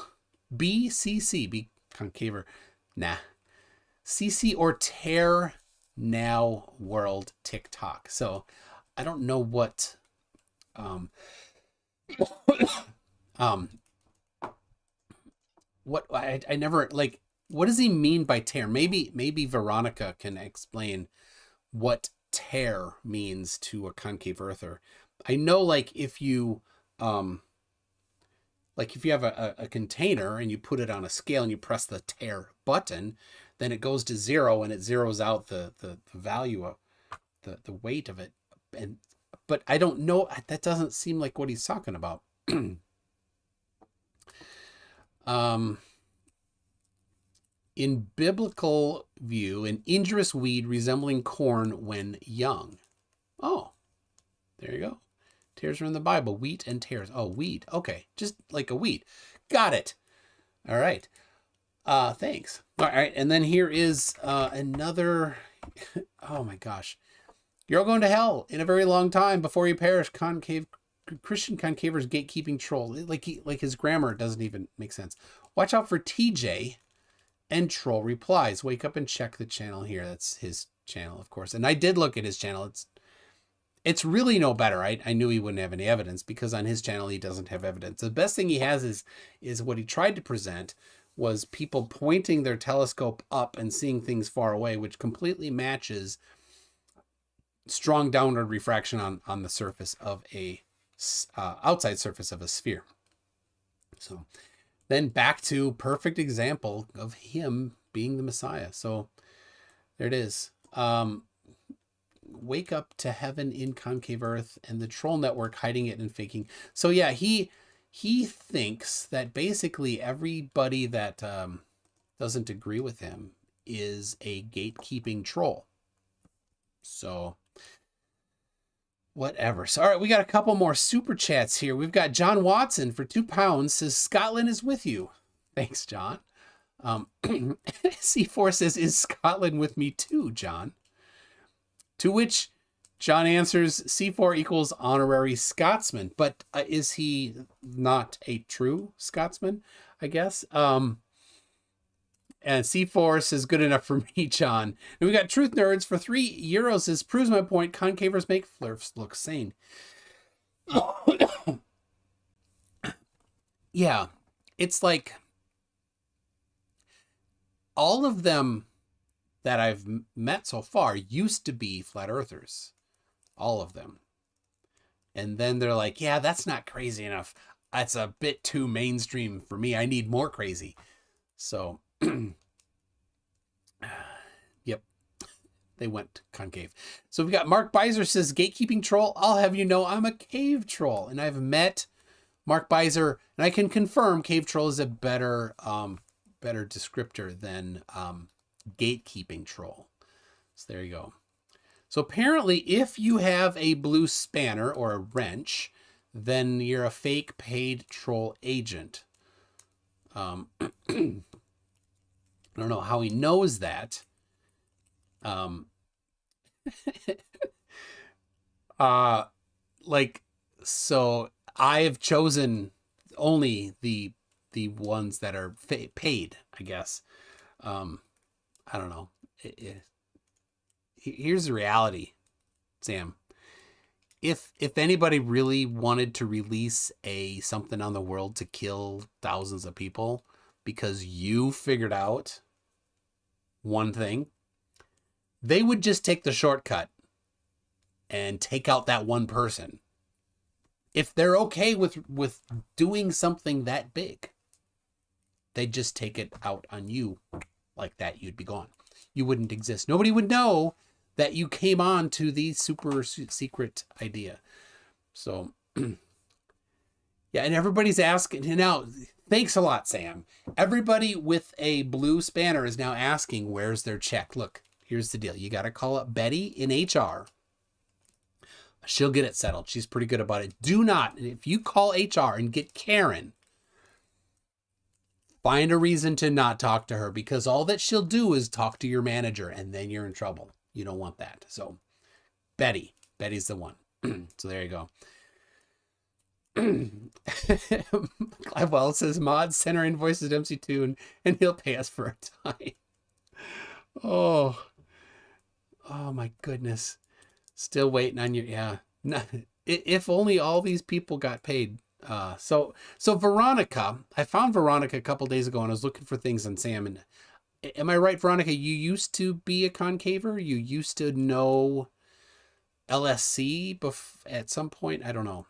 BCC, be concaver. Nah. CC or tear now world TikTok. So I don't know what what I never like, what does he mean by tear? Maybe Veronica can explain what tear means to a concave earther. I know like if you have a container and you put it on a scale and you press the tear button, then it goes to 0 and it zeroes out the value of the weight of it. But I don't know, that doesn't seem like what he's talking about. In biblical view, an injurious weed resembling corn when young. Oh, there you go. Tares are in the Bible. Wheat and tares. Oh, weed. Okay, just like a weed. Got it. All right. Thanks. All right, and then here is another. Oh my gosh. You're all going to hell in a very long time before you perish. Christian concaver's gatekeeping troll. Like his grammar doesn't even make sense. Watch out for TJ and troll replies. Wake up and check the channel here. That's his channel, of course. And I did look at his channel. It's really no better. I knew he wouldn't have any evidence because on his channel he doesn't have evidence. The best thing he has is what he tried to present was people pointing their telescope up and seeing things far away, which completely matches strong downward refraction on the surface of a outside surface of a sphere. So then back to perfect example of him being the Messiah. So there it is. Wake up to heaven in concave earth and the troll network hiding it and faking. So yeah, he thinks that basically everybody that doesn't agree with him is a gatekeeping troll. So whatever. So, all right, we got a couple more super chats here. We've got John Watson for £2 says, Scotland is with you. Thanks, John. C4 says, is Scotland with me too, John? To which John answers, C4 equals honorary Scotsman. But is he not a true Scotsman, I guess? And C-Force is good enough for me, John. And we got Truth Nerds for €3. This proves my point. Concavers make flirts look sane. Yeah, it's like all of them that I've met so far used to be flat earthers. All of them. And then they're like, yeah, that's not crazy enough. That's a bit too mainstream for me. I need more crazy. So, yep, they went concave. So we've got Mark Beiser says, gatekeeping troll. I'll have you know I'm a cave troll. And I've met Mark Beiser, and I can confirm cave troll is a better descriptor than gatekeeping troll. So there you go. So apparently, if you have a blue spanner or a wrench, then you're a fake paid troll agent. I don't know how he knows that. So I have chosen only the ones that are paid, I guess. I don't know. Here's the reality, Sam. If anybody really wanted to release something on the world to kill thousands of people because you figured out one thing, they would just take the shortcut and take out that one person. If they're okay with doing something that big, they'd just take it out on you like that. You'd be gone. You wouldn't exist. Nobody would know that you came on to the super secret idea. So, yeah, and everybody's asking now. Thanks a lot, Sam. Everybody with a blue spanner is now asking, where's their check? Look, here's the deal. You got to call up Betty in HR. She'll get it settled. She's pretty good about it. Do not, if you call HR and get Karen, find a reason to not talk to her, because all that she'll do is talk to your manager, and then you're in trouble. You don't want that. So Betty's the one. So there you go. Clive says, mod, send our invoices to MCToon and he'll pay us for a time. Oh my goodness. Still waiting on your, yeah. If only all these people got paid. So Veronica, I found Veronica a couple days ago and I was looking for things on Sam. And am I right, Veronica? You used to be a concaver? You used to know LSC at some point? I don't know.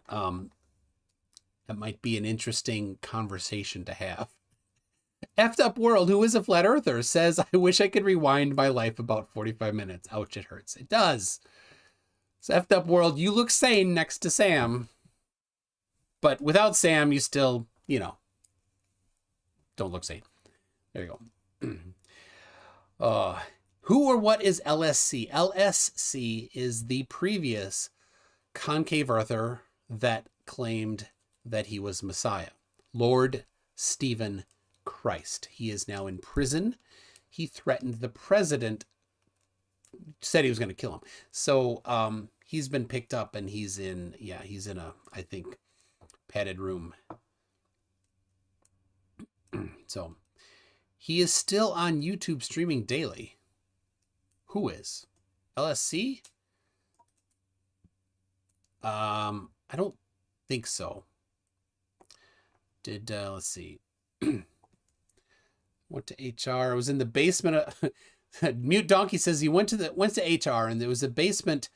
That might be an interesting conversation to have. Effed Up World, who is a flat earther, says, I wish I could rewind my life about 45 minutes. Ouch, it hurts. It does. So Effed Up World, you look sane next to Sam. But without Sam, you still, don't look sane. There you go. Who or what is LSC? LSC is the previous concave earther that claimed that he was Messiah. Lord Stephen Christ. He is now in prison. He threatened the president, said he was going to kill him. So he's been picked up and he's in a, I think, padded room. So he is still on YouTube streaming daily. Who is? LSC? I don't think so. Let's see. Went to HR. I was in the basement. Mute Donkey says he went to HR and there was a basement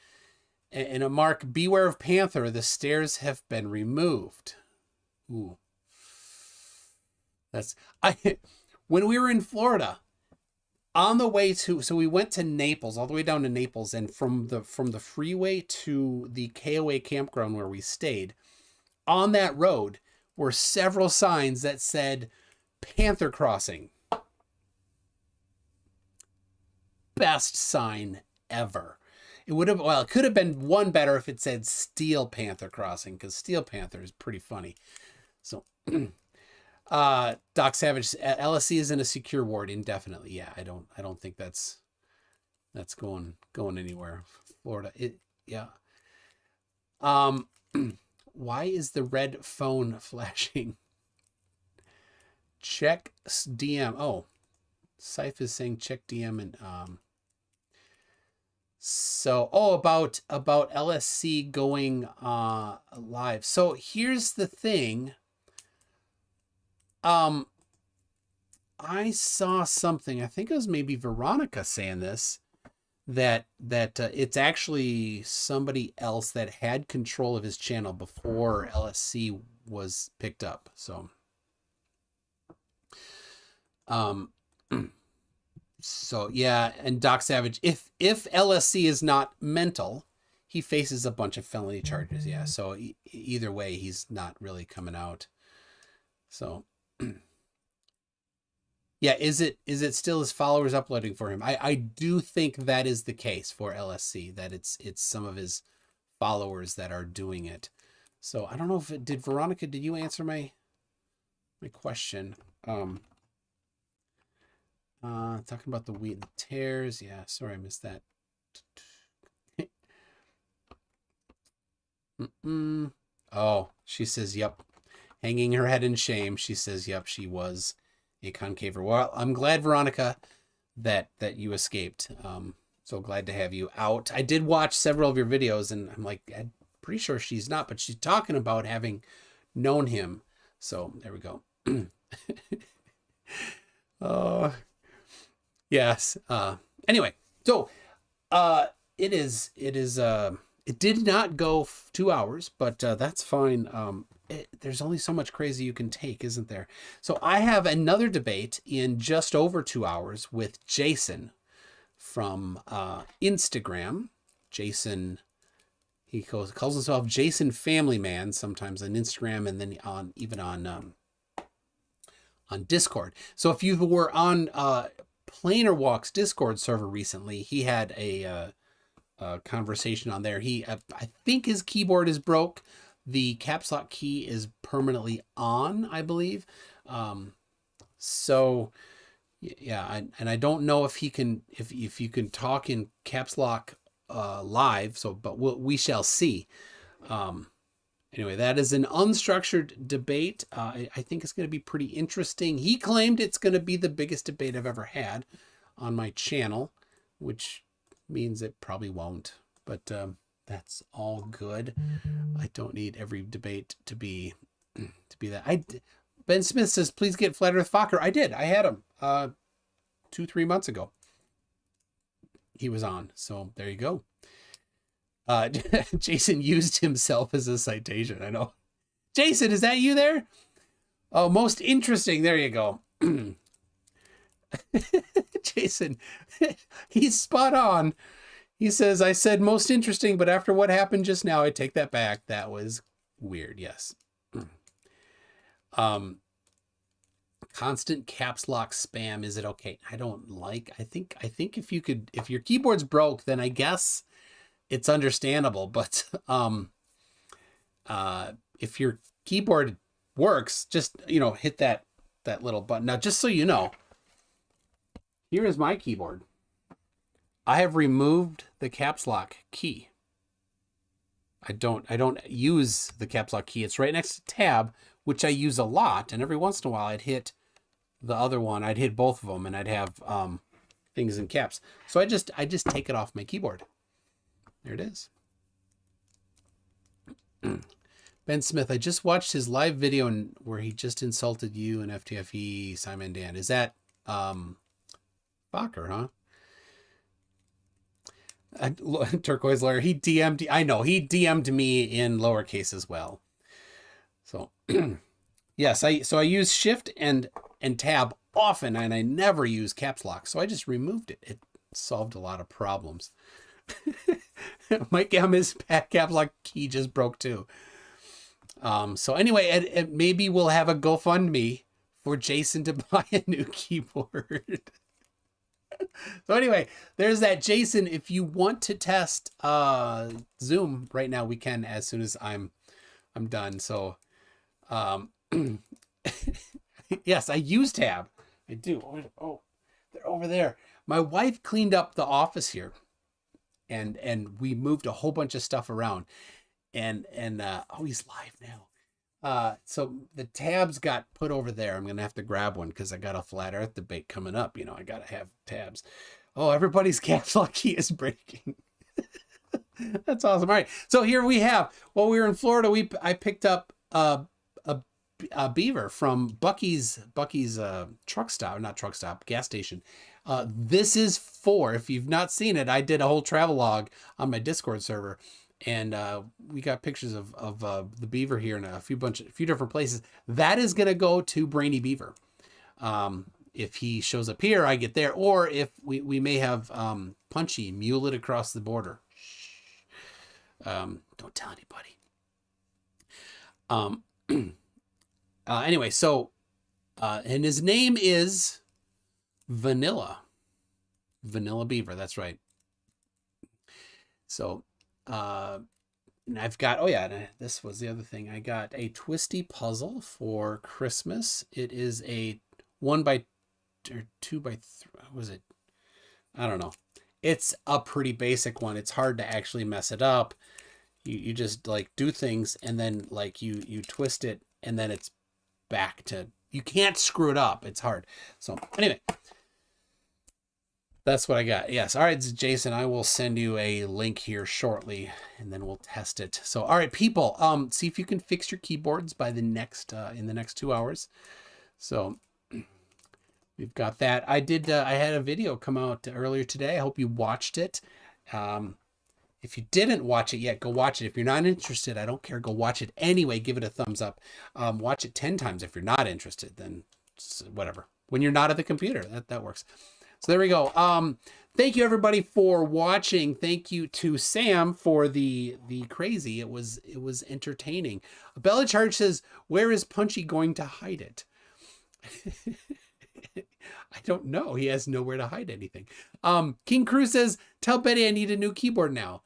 and a mark, beware of Panther. The stairs have been removed. Ooh. When we were in Florida, on the way so we went to Naples, all the way down to Naples, and from the freeway to the KOA campground where we stayed, on that road were several signs that said Panther Crossing. Best sign ever. It could have been one better if it said Steel Panther Crossing, because Steel Panther is pretty funny. So Doc Savage, LSC is in a secure ward indefinitely. Yeah, I don't think that's going anywhere. Florida. Yeah. Why is the red phone flashing? check DM. Oh, Scythe is saying check DM and so about LSC going live. So here's the thing. I saw something. I think it was maybe Veronica saying this, that it's actually somebody else that had control of his channel before LSC was picked up. So so yeah, and Doc Savage, if LSC is not mental, he faces a bunch of felony charges. Yeah, so either way, he's not really coming out. So yeah, is it still his followers uploading for him? I do think that is the case for LSC, that it's some of his followers that are doing it. So I don't know if it did. Veronica, did you answer my question? Talking about the wheat and the tares. Yeah, sorry, I missed that. Oh, she says, yep. Hanging her head in shame. She says, yep, she was a concaver. Well, I'm glad, Veronica, that you escaped. So glad to have you out. I did watch several of your videos, and I'm like, I'm pretty sure she's not, but she's talking about having known him. So there we go. Yes. Anyway, so it did not go 2 hours, but that's fine. There's only so much crazy you can take, isn't there? So I have another debate in just over 2 hours with Jason from Instagram. Jason, he calls himself Jason Family Man sometimes on Instagram, and then even on Discord. So if you were on Planar Walk's Discord server recently, he had a conversation on there. I think his keyboard is broke. The caps lock key is permanently on, I believe. So yeah, and I don't know if you can talk in caps lock live. So, but we shall see. Anyway, that is an unstructured debate. I think it's going to be pretty interesting. He claimed it's going to be the biggest debate I've ever had on my channel, which means it probably won't. But that's all good. I don't need every debate to be that. Ben Smith says, please get Flat Earth Fokker. I did. I had him 2-3 months ago. He was on. So there you go. Jason used himself as a citation. I know. Jason, is that you there? Oh, most interesting. There you go. Jason, he's spot on. He says, I said most interesting, but after what happened just now, I take that back. That was weird. Yes. Constant caps lock spam. Is it okay? I think if your keyboard's broke, then I guess it's understandable, but if your keyboard works, just hit that little button. Now, just so you know, here is my keyboard. I have removed the caps lock key. I don't use the caps lock key. It's right next to tab, which I use a lot, and every once in a while I'd hit the other one. I'd hit both of them, and I'd have things in caps. So I just take it off my keyboard. There it is. Ben Smith, I just watched his live video where he just insulted you and FTFE, Simon Dan. Is that Fokker, huh? Turquoise Lawyer, he DM'd, I know, he DM'd me in lowercase as well. So, yes, I use Shift and Tab often, and I never use caps lock, so I just removed it. It solved a lot of problems. Mike Gamma's caps lock key just broke too. So anyway, maybe we'll have a GoFundMe for Jason to buy a new keyboard. So anyway, there's that. Jason, if you want to test Zoom right now, we can as soon as I'm done. So yes, I use Tab. I do. Oh, they're over there. My wife cleaned up the office here, and we moved a whole bunch of stuff around. And oh, he's live now. So the tabs got put over there. I'm gonna have to grab one because I got a flat Earth debate coming up. You know, I gotta have tabs. Oh, everybody's caps lock key is breaking. That's awesome. All right, so here we have. While we were in Florida, I picked up a beaver from Bucky's truck stop, not truck stop, gas station. This is for, if you've not seen it, I did a whole travel log on my Discord server, and we got pictures of the beaver here in a few different places. That is gonna go to Brainy Beaver. If he shows up here, I get there, or if we may have Punchy mule it across the border. Don't tell anybody. Anyway, so and his name is Vanilla Beaver. That's right. So and I've got, oh yeah, this was the other thing. I got a twisty puzzle for Christmas. It is a 1x or 2x3. What was it? I don't know. It's a pretty basic one. It's hard to actually mess it up. You just like do things, and then like you twist it, and then it's back to, you can't screw it up. It's hard. So anyway, that's what I got. Yes. All right, Jason, I will send you a link here shortly, and then we'll test it. So, all right, people, see if you can fix your keyboards by the next, in the next 2 hours. So we've got that. I had a video come out earlier today. I hope you watched it. If you didn't watch it yet, go watch it. If you're not interested, I don't care. Go watch it anyway. Give it a thumbs up. Watch it 10 times. If you're not interested, then whatever. When you're not at the computer, that works. So there we go. Thank you everybody for watching. Thank you to Sam for the crazy. It was entertaining. Bella Charge says, "Where is Punchy going to hide it?" I don't know. He has nowhere to hide anything. King Cruz says, "Tell Betty I need a new keyboard now."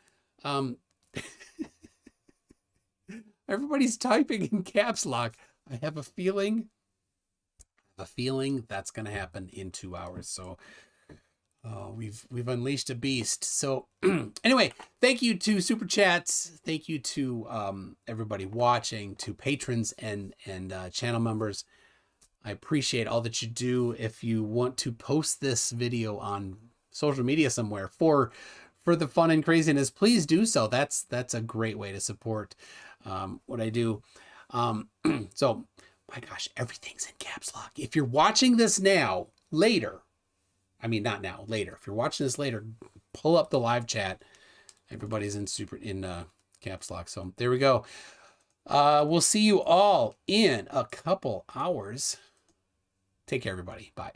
Everybody's typing in caps lock. I have a feeling that's going to happen in 2 hours. So we've unleashed a beast. So anyway, thank you to Super Chats. Thank you to everybody watching, to patrons and channel members. I appreciate all that you do. If you want to post this video on social media somewhere for the fun and craziness, please do so. That's a great way to support what I do. So, my gosh, everything's in caps lock. If you're watching this now, later, I mean, not now, later. If you're watching this later, pull up the live chat. Everybody's in caps lock. So there we go. We'll see you all in a couple hours. Take care, everybody. Bye.